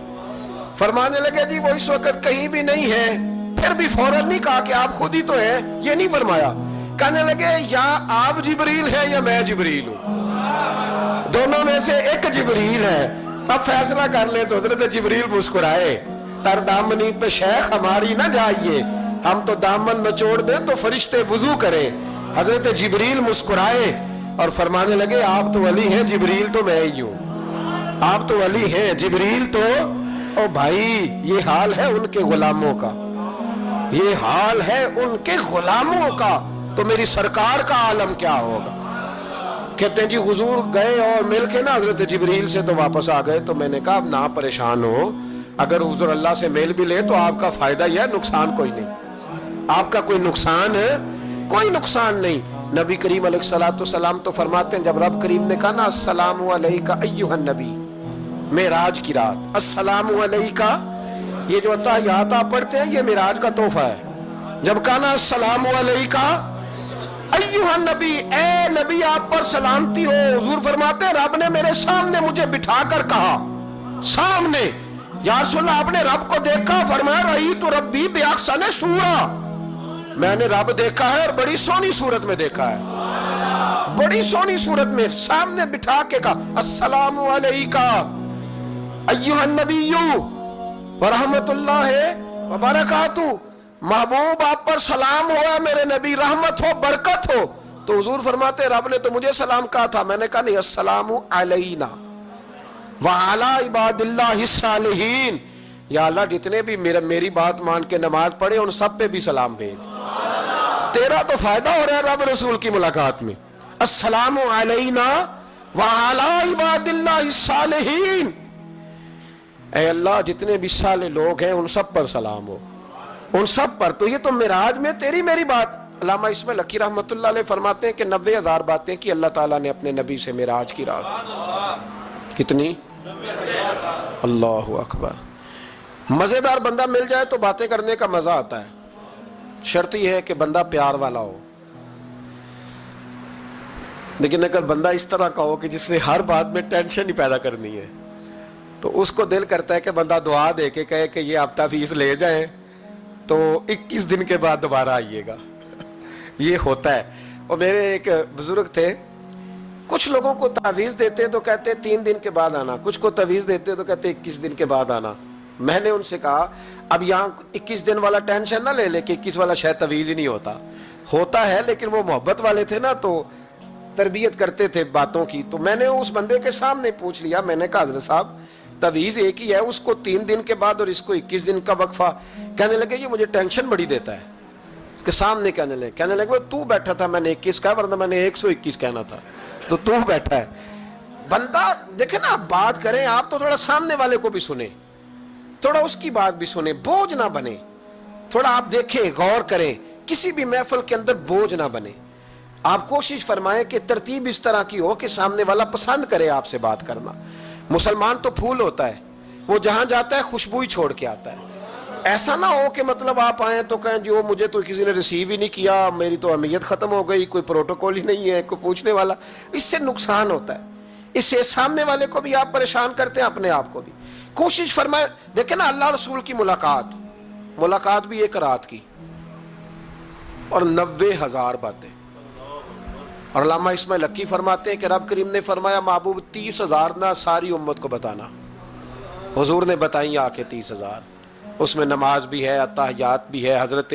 فرمانے لگے جی وہ اس وقت کہیں بھی نہیں ہے. پھر بھی فوراً نہیں کہا کہ آپ خود ہی تو ہیں, یہ نہیں فرمایا. کہنے لگے یا آپ جبریل ہیں یا میں جبریل ہوں, دونوں میں سے ایک جبریل ہے, اب فیصلہ کر لیں. تو حضرت جبریل مسکرائے, تر دامنی پہ شیخ ہماری نہ جائیے, ہم تو دامن نچوڑ دیں تو فرشتے وضو کریں. حضرت جبریل مسکرائے اور فرمانے لگے آپ تو ولی ہیں, جبریل تو میں ہی ہوں. آپ تو ولی ہیں, جبریل تو او بھائی یہ حال ہے ان کے غلاموں کا, یہ حال ہے ان کے غلاموں کا, تو میری سرکار کا عالم کیا ہوگا. کہتے ہیں جی حضور گئے اور مل کے نا حضرت جبریل سے تو واپس آ گئے. تو میں نے کہا اب نہ پریشان ہو, اگر حضور اللہ سے میل بھی لے تو آپ کا فائدہ یہ ہے, نقصان کوئی نہیں, آپ کا کوئی نقصان ہے کوئی نقصان نہیں. نبی کریم علیہ السلام تو فرماتے ہیں جب رب کریم نے کہا نا السلام علیکہ ایھا النبی, معراج کی رات, السلام علیکہ, یہ جو تحیات آپ پڑھتے ہیں یہ معراج کا تحفہ ہے. جب کہا نا السلام علیکہ ایھا النبی, اے نبی آپ پر سلامتی ہو. حضور فرماتے ہیں رب نے میرے سامنے مجھے بٹھا کر کہا, سامنے, یا رسول اللہ آپ نے رب کو دیکھا؟ فرمایا رأیت ربی بأحسن صورۃ, میں نے رب دیکھا ہے اور بڑی سونی صورت میں دیکھا ہے, بڑی سونی صورت میں سامنے بٹھا کے کہا السلام علیکہ ایھا النبی ورحمۃ اللہ وبرکاتہ, محبوب آپ پر سلام ہوا میرے نبی, رحمت ہو برکت ہو. تو حضور فرماتے رب نے تو مجھے سلام کہا تھا. میں نے کہا نہیں, السلام علینا وعلی عباد اللہ الصالحین, یا اللہ جتنے بھی میری بات مان کے نماز پڑھے ان سب پہ بھی سلام بھیج, تیرا تو فائدہ ہو رہا ہے رب رسول کی ملاقات میں. السلام علینا وعلی عباد اللہ الصالحین, اے اللہ جتنے بھی صالح لوگ ہیں ان سب پر سلام ہو, ان سب پر. تو یہ تو معراج میں تیری میری بات. علامہ اسماعیل حقی رحمۃ اللہ علیہ فرماتے ہیں کہ 90,000 باتیں کی اللہ تعالیٰ نے اپنے نبی سے معراج کی رات. کتنی؟ اللہ اکبر. مزیدار بندہ مل جائے تو باتیں کرنے کا مزہ آتا ہے, شرط یہ ہے کہ بندہ پیار والا ہو. لیکن اگر بندہ اس طرح کا ہو کہ جس نے ہر بات میں ٹینشن ہی پیدا کرنی ہے تو اس کو دل کرتا ہے کہ بندہ دعا دے کے کہے کہ یہ ہفتہ فیس لے جائیں تو 21 دن کے بعد دوبارہ آئیے گا. یہ ہوتا ہے. اور میرے ایک بزرگ تھے, کچھ لوگوں کو تعویذ دیتے تو کہتے 3 دن کے بعد آنا, کچھ کو تعویذ دیتے تو کہتے 21 دن کے بعد آنا. میں نے ان سے کہا اب یہاں 21 دن والا ٹینشن نہ لے لے کہ 21 والا شاید تعویذ ہی نہیں ہوتا ہے, لیکن وہ محبت والے تھے نا تو تربیت کرتے تھے باتوں کی. تو میں نے اس بندے کے سامنے پوچھ لیا, میں نے کہا حضرت صاحب تعویذ ایک ہی ہے, اس کو 3 دن کے بعد اور اس کو 21 دن کا وقفہ. کہنے لگے یہ مجھے ٹینشن بڑی دیتا ہے. اس کے سامنے کہنے لگے تو بیٹھا تھا, میں نے 21 کہا ورنہ میں نے 121 کہنا تھا, تو بیٹھا ہے. بندہ دیکھیں نا, آپ بات کریں آپ تو تھوڑا سامنے والے کو بھی سنیں, تھوڑا اس کی بات بھی سنیں, بوجھ نہ بنے. تھوڑا آپ دیکھیں, غور کریں, کسی بھی محفل کے اندر بوجھ نہ بنے. آپ کوشش فرمائیں کہ ترتیب اس طرح کی ہو کہ سامنے والا پسند کرے آپ سے بات کرنا. مسلمان تو پھول ہوتا ہے, وہ جہاں جاتا ہے خوشبو ہی چھوڑ کے آتا ہے. ایسا نہ ہو کہ مطلب آپ آئیں تو کہیں جی وہ مجھے تو کسی نے ریسیو ہی نہیں کیا، میری تو اہمیت ختم ہو گئی، کوئی پروٹوکول ہی نہیں ہے، کوئی پوچھنے والا. اس سے نقصان ہوتا ہے، اس سے سامنے والے کو بھی آپ پریشان کرتے ہیں، اپنے آپ کو بھی. کوشش فرمائے. دیکھیں نا اللہ رسول کی ملاقات بھی ایک رات کی اور 90,000 باتیں. اور علامہ اسماعیل حقی فرماتے ہیں کہ رب کریم نے فرمایا محبوب 30,000 نہ ساری امت کو بتانا. حضور نے بتائی آ کے 30,000. اس میں نماز بھی ہے، اتحیات بھی ہے، حضرت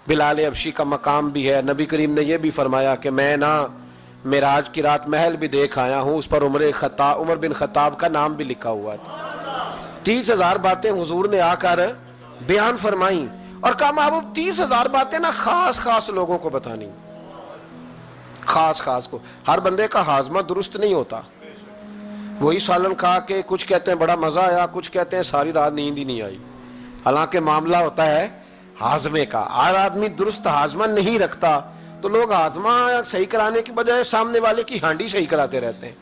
بلال حبشی کا مقام بھی ہے. نبی کریم نے یہ بھی فرمایا کہ میں نا معراج کی رات محل بھی دیکھ آیا ہوں، اس پر عمر بن خطاب کا نام بھی لکھا ہوا ہے. 30,000 باتیں حضور نے آ کر بیان فرمائیں اور کہا محبوب 30,000 باتیں نا خاص لوگوں کو بتانی، خاص کو. ہر بندے کا ہاضمہ درست نہیں ہوتا. وہی سالن کھا کے کچھ کہتے ہیں بڑا مزہ آیا، کچھ کہتے ہیں ساری رات نیند ہی نہیں آئی. حالانکہ معاملہ ہوتا ہے ہاضمے کا. ہر آدمی درست ہاضمہ نہیں رکھتا تو لوگ ہاضمہ صحیح کرانے کی بجائے سامنے والے کی ہانڈی صحیح کراتے رہتے ہیں.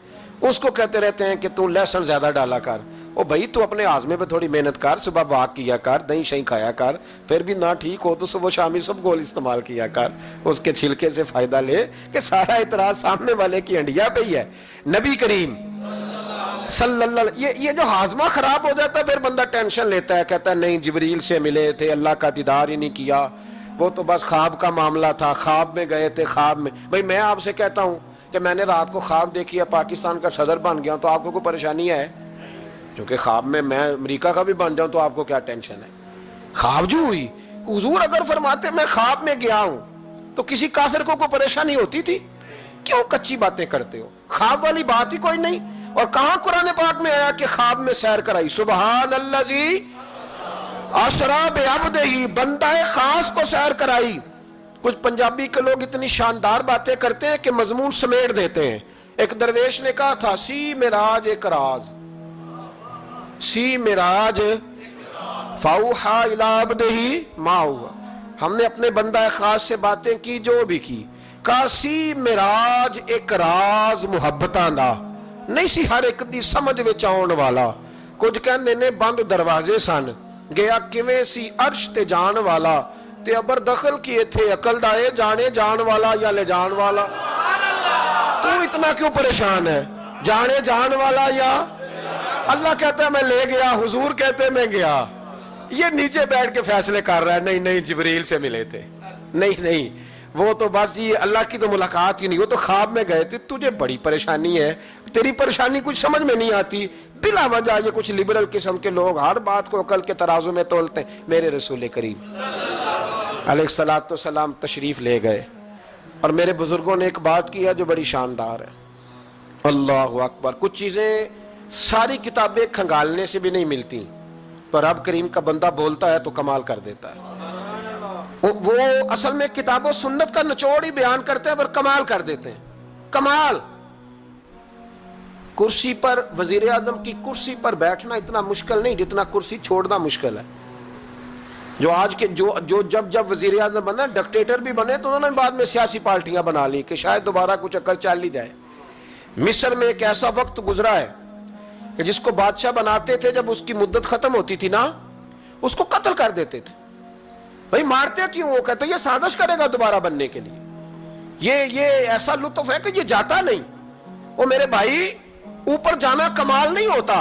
اس کو کہتے رہتے ہیں کہ تو لہسن زیادہ ڈالا کر. او بھائی تو اپنے ہاضمے پہ تھوڑی محنت کر، صبح واک کیا کر، دہی شہی کھایا کر. پھر بھی نہ ٹھیک ہو تو صبح شامی سب گول استعمال کیا کر، اس کے چھلکے سے فائدہ لے. کہ سارا اعتراض سامنے والے کی ہنڈیا پہ ہی ہے. نبی کریم صلی اللہ علیہ، یہ جو ہاضمہ خراب ہو جاتا ہے پھر بندہ ٹینشن لیتا ہے، کہتا ہے نہیں جبریل سے ملے تھے، اللہ کا دیدار ہی نہیں کیا، وہ تو بس خواب کا معاملہ تھا، خواب میں گئے تھے. خواب میں بھائی میں آپ سے کہتا ہوں کہ میں نے رات کو خواب دیکھی ہے پاکستان کا صدر بن گیا تو آپ کو کوئی پریشانی ہے؟ کیونکہ خواب میں امریکہ کا بھی بن جاؤں تو آپ کو کیا ٹینشن ہے؟ خواب جو ہوئی. حضور اگر فرماتے میں خواب میں گیا ہوں تو کسی کافر کو کوئی پریشانی ہوتی تھی؟ کیوں کچی باتیں کرتے ہو؟ خواب والی بات ہی کوئی نہیں. اور کہاں قرآن پاک میں آیا کہ خواب میں سیر کرائی؟ سبحان الذی اسریٰ بعبدہ، بندہ خاص کو سیر کرائی. کچھ پنجابی کے لوگ اتنی شاندار باتیں کرتے ہیں کہ مضمون سمیٹ دیتے ہیں. ایک درویش نے کہا تھا سی معراج ایک راز، سی معراج فاوحیٰ الی عبدہ ما ہوا. ہم نے اپنے بندہ خاص سے باتیں کی جو بھی کی. کہا سی معراج ایک راز محبتاں دا نہیں سی ہر ایک دی سمجھ وچ آਉਣ والا. کچھ کہندے نے بند دروازے سن، گیا کیویں سی عرش تے جان والا، تے ابر دخل کیے تھے عقل دا اے جانے جان والا یا لے جان والا. تو اتنا کیوں پریشان ہے؟ جانے جان والا یا اللہ کہتا ہے میں لے گیا، حضور کہتے ہیں میں گیا. یہ نیچے بیٹھ کے فیصلے کر رہا ہے نہیں جبریل سے ملے تھے، نہیں وہ تو بس یہ اللہ کی تو ملاقات ہی نہیں، وہ تو خواب میں گئے تھے. تجھے بڑی پریشانی ہے، تیری پریشانی کچھ سمجھ میں نہیں آتی. بلا وجہ یہ کچھ لبرل قسم کے لوگ ہر بات کو عقل کے ترازو میں تولتے ہیں. میرے رسول کریم علیہ الصلوۃ والسلام تشریف لے گئے اور میرے بزرگوں نے ایک بات کی ہے جو بڑی شاندار ہے. اللہ اکبر. کچھ چیزیں ساری کتابیں کھنگالنے سے بھی نہیں ملتی، پر رب کریم کا بندہ بولتا ہے تو کمال کر دیتا ہے. وہ اصل میں کتاب و سنت کا نچوڑ ہی بیان کرتے ہیں پر کمال کر دیتے ہیں. کمال. کرسی پر، وزیر اعظم کی کرسی پر بیٹھنا اتنا مشکل نہیں جتنا کرسی چھوڑنا مشکل ہے. جو آج کے جو جب وزیر اعظم بنا ڈکٹیٹر بھی بنے تو انہوں نے بعد میں سیاسی پارٹیاں بنا لی کہ شاید دوبارہ کچھ عقل چل لی جائے. مصر میں ایک ایسا وقت گزرا ہے کہ جس کو بادشاہ بناتے تھے جب اس کی مدت ختم ہوتی تھی نا اس کو قتل کر دیتے تھے. بھائی مارتے کیوں؟ وہ کہتے یہ سازش کرے گا دوبارہ بننے کے لیے. یہ ایسا لطف ہے کہ یہ جاتا نہیں. وہ میرے بھائی اوپر جانا کمال نہیں ہوتا،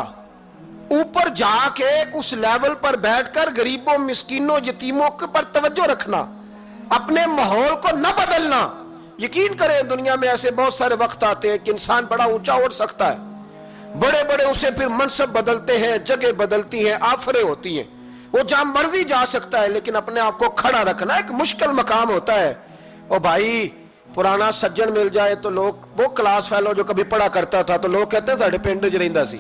اوپر جا کے اس لیول پر بیٹھ کر غریبوں مسکینوں یتیموں پر توجہ رکھنا، اپنے ماحول کو نہ بدلنا. یقین کریں دنیا میں ایسے بہت سارے وقت آتے ہیں کہ انسان بڑا اونچا اڑ سکتا ہے، بڑے اسے پھر منصب بدلتے ہیں، جگہ بدلتی ہیں، آفریں ہوتی ہیں، وہ جہاں مرضی جا سکتا ہے، لیکن اپنے آپ کو کھڑا رکھنا ایک مشکل مقام ہوتا ہے. اور بھائی پرانا سجن مل جائے تو لوگ، وہ کلاس فیلو جو کبھی پڑھا کرتا تھا تو لوگ کہتے ہیں ساڑھے پنڈ رہندا سی،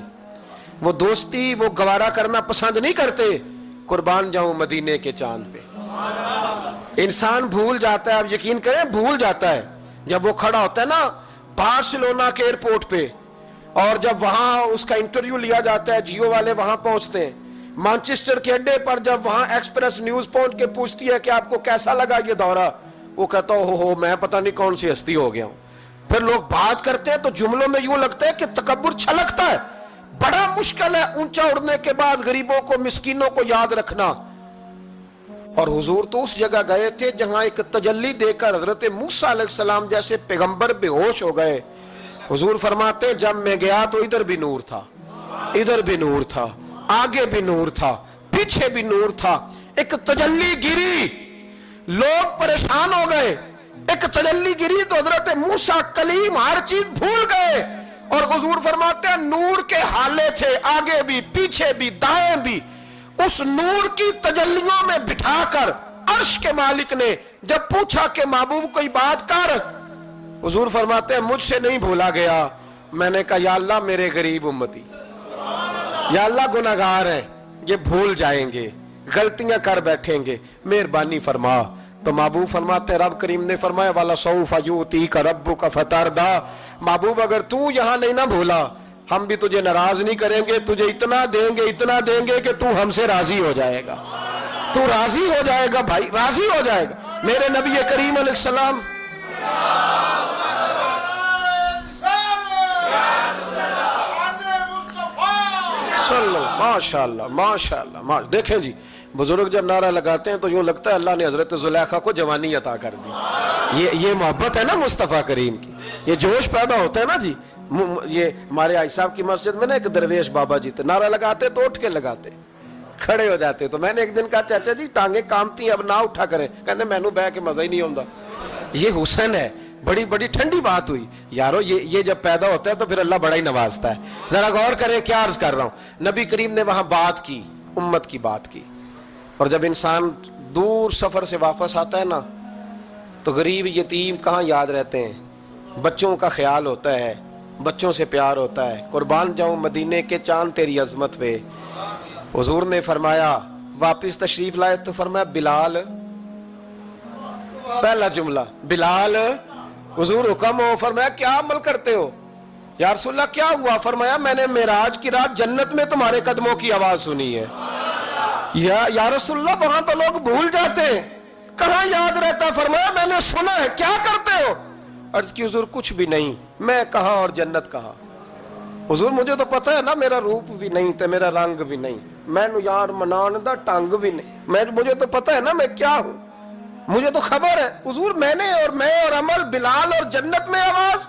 وہ دوستی وہ گوارا کرنا پسند نہیں کرتے. قربان جاؤں مدینے کے چاند پہ. انسان بھول جاتا ہے، اب یقین کریں بھول جاتا ہے جب وہ کھڑا ہوتا ہے نا بارسلونا کے ایئرپورٹ پہ، اور جب وہاں اس کا انٹرویو لیا جاتا ہے، جیو والے وہاں پہنچتے ہیں، مانچسٹر کے اڈے پر جب وہاں ایکسپریس نیوز پہنچ کے پوچھتی ہے کہ آپ کو کیسا لگا یہ دورہ، وہ کہتا ہو میں پتہ نہیں کون سی ہستی ہو گیا ہوں. پھر لوگ بات کرتے ہیں تو جملوں میں یوں لگتا ہے کہ تکبر چھلکتا ہے. بڑا مشکل ہے اونچا اڑنے کے بعد غریبوں کو مسکینوں کو یاد رکھنا. اور حضور تو اس جگہ گئے تھے جہاں ایک تجلی دے کر حضرت موسیٰ علیہ السلام جیسے پیغمبر بے ہوش ہو گئے. حضور فرماتے جب میں گیا تو ادھر بھی نور تھا، ادھر بھی نور تھا، آگے بھی نور تھا، پیچھے بھی نور تھا. ایک تجلی گری، لوگ پریشان ہو گئے. ایک تجلی گری تو حضرت موسیٰ کلیم ہر چیز بھول گئے. اور حضور فرماتے ہیں نور کے حالے تھے، آگے بھی پیچھے بھی دائیں بھی. اس نور کی تجلیوں میں بٹھا کر عرش کے مالک نے جب پوچھا کہ محبوب کوئی بات کر، حضور فرماتے ہیں مجھ سے نہیں بھولا گیا. میں نے کہا یا اللہ میرے غریب امتی، یا اللہ گناہگار ہیں، یہ بھول جائیں گے، غلطیاں کر بیٹھیں گے، مہربانی فرما. تو محبوب فرماتے ہیں رب کریم نے فرمایا وَلَسَوْفَ يُؤْتِيكَ رَبُّكَ فَتَرْضَىٰ. محبوب اگر تو یہاں نہیں نہ بھولا ہم بھی تجھے ناراض نہیں کریں گے، تجھے اتنا دیں گے کہ تو ہم سے راضی ہو جائے گا. تو راضی ہو جائے گا بھائی، راضی ہو جائے گا. میرے نبی کریم علیہ السلام ماشاءاللہ. دیکھیں جی بزرگ جب نعرہ لگاتے ہیں تو یوں لگتا ہے اللہ نے حضرت زلیخا کو جوانی عطا کر دی. یہ محبت ہے نا مصطفیٰ کریم کی، یہ جوش پیدا ہوتا ہے نا جی. یہ ہمارے آئی صاحب کی مسجد میں نا ایک درویش بابا جی تھے، نعرہ لگاتے تو اٹھ کے لگاتے، کھڑے ہو جاتے. تو میں نے ایک دن کہا چاچا جی ٹانگیں کامتی ہیں اب نہ اٹھا کریں. کہتے مینوں بہ کے مزہ ہی نہیں آتا. یہ حسن ہے. بڑی بڑی ٹھنڈی بات ہوئی یارو. یہ جب پیدا ہوتا ہے تو پھر اللہ بڑا ہی نوازتا ہے. ذرا غور کرے کیا عرض کر رہا ہوں. نبی کریم نے وہاں بات کی، امت کی بات کی. اور جب انسان دور سفر سے واپس آتا ہے نا تو غریب یتیم کہاں یاد رہتے ہیں. بچوں کا خیال ہوتا ہے، بچوں سے پیار ہوتا ہے. قربان جاؤں مدینے کے چاند تیری عظمت پہ. حضور نے فرمایا واپس تشریف لائے تو فرمایا بلال، پہلا جملہ بلال. حضور حکم ہو، فرمایا کیا عمل کرتے ہو؟ یا رسول اللہ کیا ہوا؟ فرمایا میں نے معراج کی رات جنت میں تمہارے قدموں کی آواز سنی ہے. یا رسول اللہ وہاں تو لوگ بھول جاتے ہیں، کہاں یاد رہتا؟ فرمایا میں نے سنا ہے. کیا کرتے ہو؟ عرض کی حضور کچھ بھی نہیں. میں کہاں اور جنت کہاں؟ حضور مجھے تو پتہ ہے نا میرا روپ بھی نہیں تے میرا رنگ بھی نہیں، میں نو یار منان دا ٹنگ بھی نہیں، مجھے تو پتہ ہے نا میں کیا ہوں، مجھے تو خبر ہے. حضور میں نے اور عمل، بلال اور جنت میں آواز.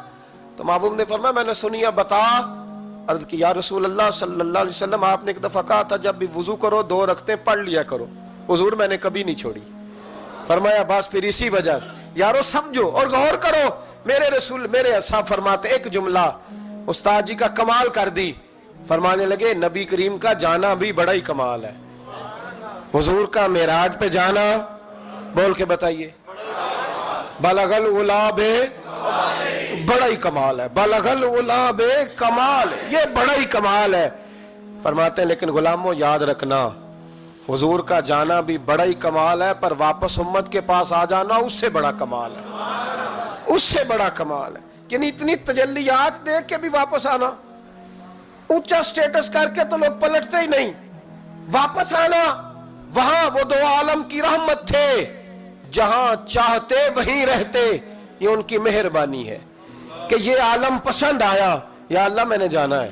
تو محبوب نے فرمایا میں نے سنی ہے، بتا. عرض کی یا رسول اللہ صلی اللہ علیہ وسلم آپ نے ایک دفعہ کہا تھا جب بھی وضو کرو 2 رکعتیں پڑھ لیا کرو. حضور میں نے کبھی نہیں چھوڑی. فرمایا بس پھر اسی وجہ سے یارو سمجھو اور غور کرو. میرے رسول میرے اصحاب فرماتے ایک جملہ استاد جی کا کمال کر دی. فرمانے لگے نبی کریم کا جانا بھی بڑا ہی کمال ہے. حضور کا معراج پہ جانا بول کے بتائیے. بلغ العلا بے بڑا ہی کمال ہے. بلغ العلا بے کمال، یہ بڑا ہی کمال ہے. فرماتے ہیں لیکن غلاموں یاد رکھنا حضور کا جانا بھی بڑا ہی کمال ہے، پر واپس امت کے پاس آ جانا اس سے بڑا کمال ہے، اس سے بڑا کمال ہے. یعنی اتنی تجلیات دیکھ کے بھی واپس آنا، اونچا سٹیٹس کر کے تو لوگ پلٹتے ہی نہیں. واپس آنا، وہاں وہ 2 عالم کی رحمت تھے، جہاں چاہتے وہیں رہتے. یہ ان کی مہربانی ہے کہ یہ عالم پسند آیا. یا اللہ میں نے جانا ہے.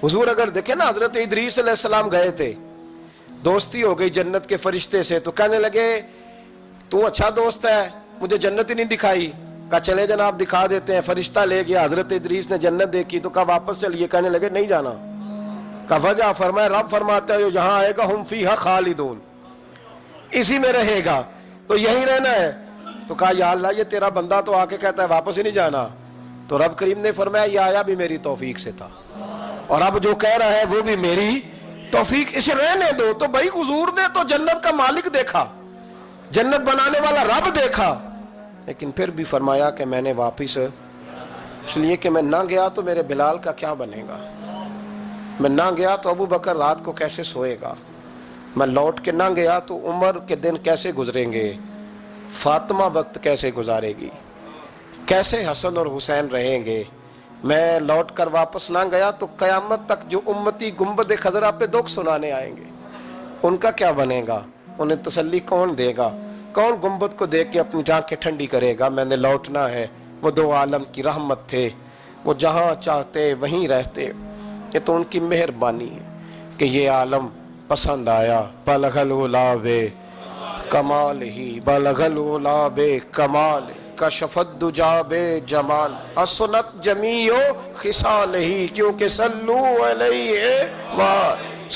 حضور اگر دیکھیں نا حضرت ادریس علیہ السلام گئے تھے، دوستی ہو گئی جنت کے فرشتے سے، تو کہنے لگے تو اچھا دوست ہے، مجھے جنت ہی نہیں دکھائی. کہا چلے جناب دکھا دیتے ہیں. فرشتہ لے گیا، حضرت ادریس نے جنت دیکھی تو کہا واپس چلیے. کہنے لگے نہیں جانا. کہا وجہ؟ فرمایا رب فرماتا ہے جہاں آئے گا ہم فیہا خالدون، اسی میں رہے گا، تو یہیں رہنا ہے. تو کہا یا اللہ یہ تیرا بندہ تو آ کے کہتا ہے واپس ہی نہیں جانا. تو رب کریم نے فرمایا یہ آیا بھی میری توفیق سے تھا، اور اب جو کہہ رہا ہے وہ بھی میری توفیق، اسے رہنے دو. تو بھائی حضور نے تو جنت کا مالک دیکھا، جنت بنانے والا رب دیکھا، لیکن پھر بھی فرمایا کہ میں نے واپس، اس لیے کہ میں نہ گیا تو میرے بلال کا کیا بنے گا، میں نہ گیا تو ابو بکر رات کو کیسے سوئے گا، میں لوٹ کے نہ گیا تو عمر کے دن کیسے گزریں گے، فاطمہ وقت کیسے گزارے گی، کیسے حسن اور حسین رہیں گے. میں لوٹ کر واپس نہ گیا تو قیامت تک جو امتی گنبد خضرا پہ دکھ سنانے آئیں گے ان کا کیا بنے گا، انہیں تسلی کون دے گا، کون گنبد کو دیکھ کے اپنی آنکھیں ٹھنڈی کرے گا. میں نے لوٹنا ہے. وہ 2 عالم کی رحمت تھے، وہ جہاں چاہتے وہیں رہتے. یہ تو ان کی مہربانی ہے کہ یہ عالم پسند آیا. بلغ العلا بے کمال ہی بلغ العلا بے کمال کشف الدجا بے جمال اسنت جمیع خصال ہی کیونکہ صلو علیہ و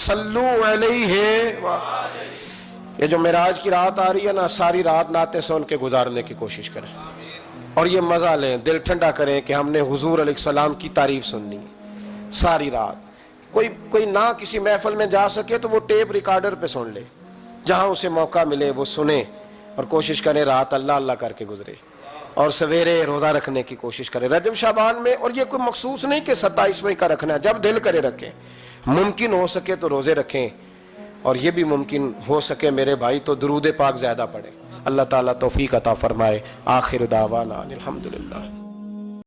صلو علیہ و یہ جو معراج کی رات آ رہی ہے نا، ساری رات نعتیں سن کے گزارنے کی کوشش کریں اور یہ مزہ لیں، دل ٹھنڈا کریں کہ ہم نے حضور علیہ السلام کی تعریف سننی ہے ساری رات۔ کوئی نہ کسی محفل میں جا سکے تو وہ ٹیپ ریکارڈر پہ سن لے، جہاں اسے موقع ملے وہ سنے اور کوشش کریں رات اللہ اللہ کر کے گزرے، اور سویرے روزہ رکھنے کی کوشش کریں رجب شعبان میں۔ اور یہ کوئی مخصوص نہیں کہ 27ویں کا رکھنا ہے، جب دل کرے رکھیں، ممکن ہو سکے تو روزے رکھیں، اور یہ بھی ممکن ہو سکے میرے بھائی تو درود پاک زیادہ پڑھیں۔ اللہ تعالیٰ توفیق عطا فرمائے۔ آخر دعوانا الحمدللہ۔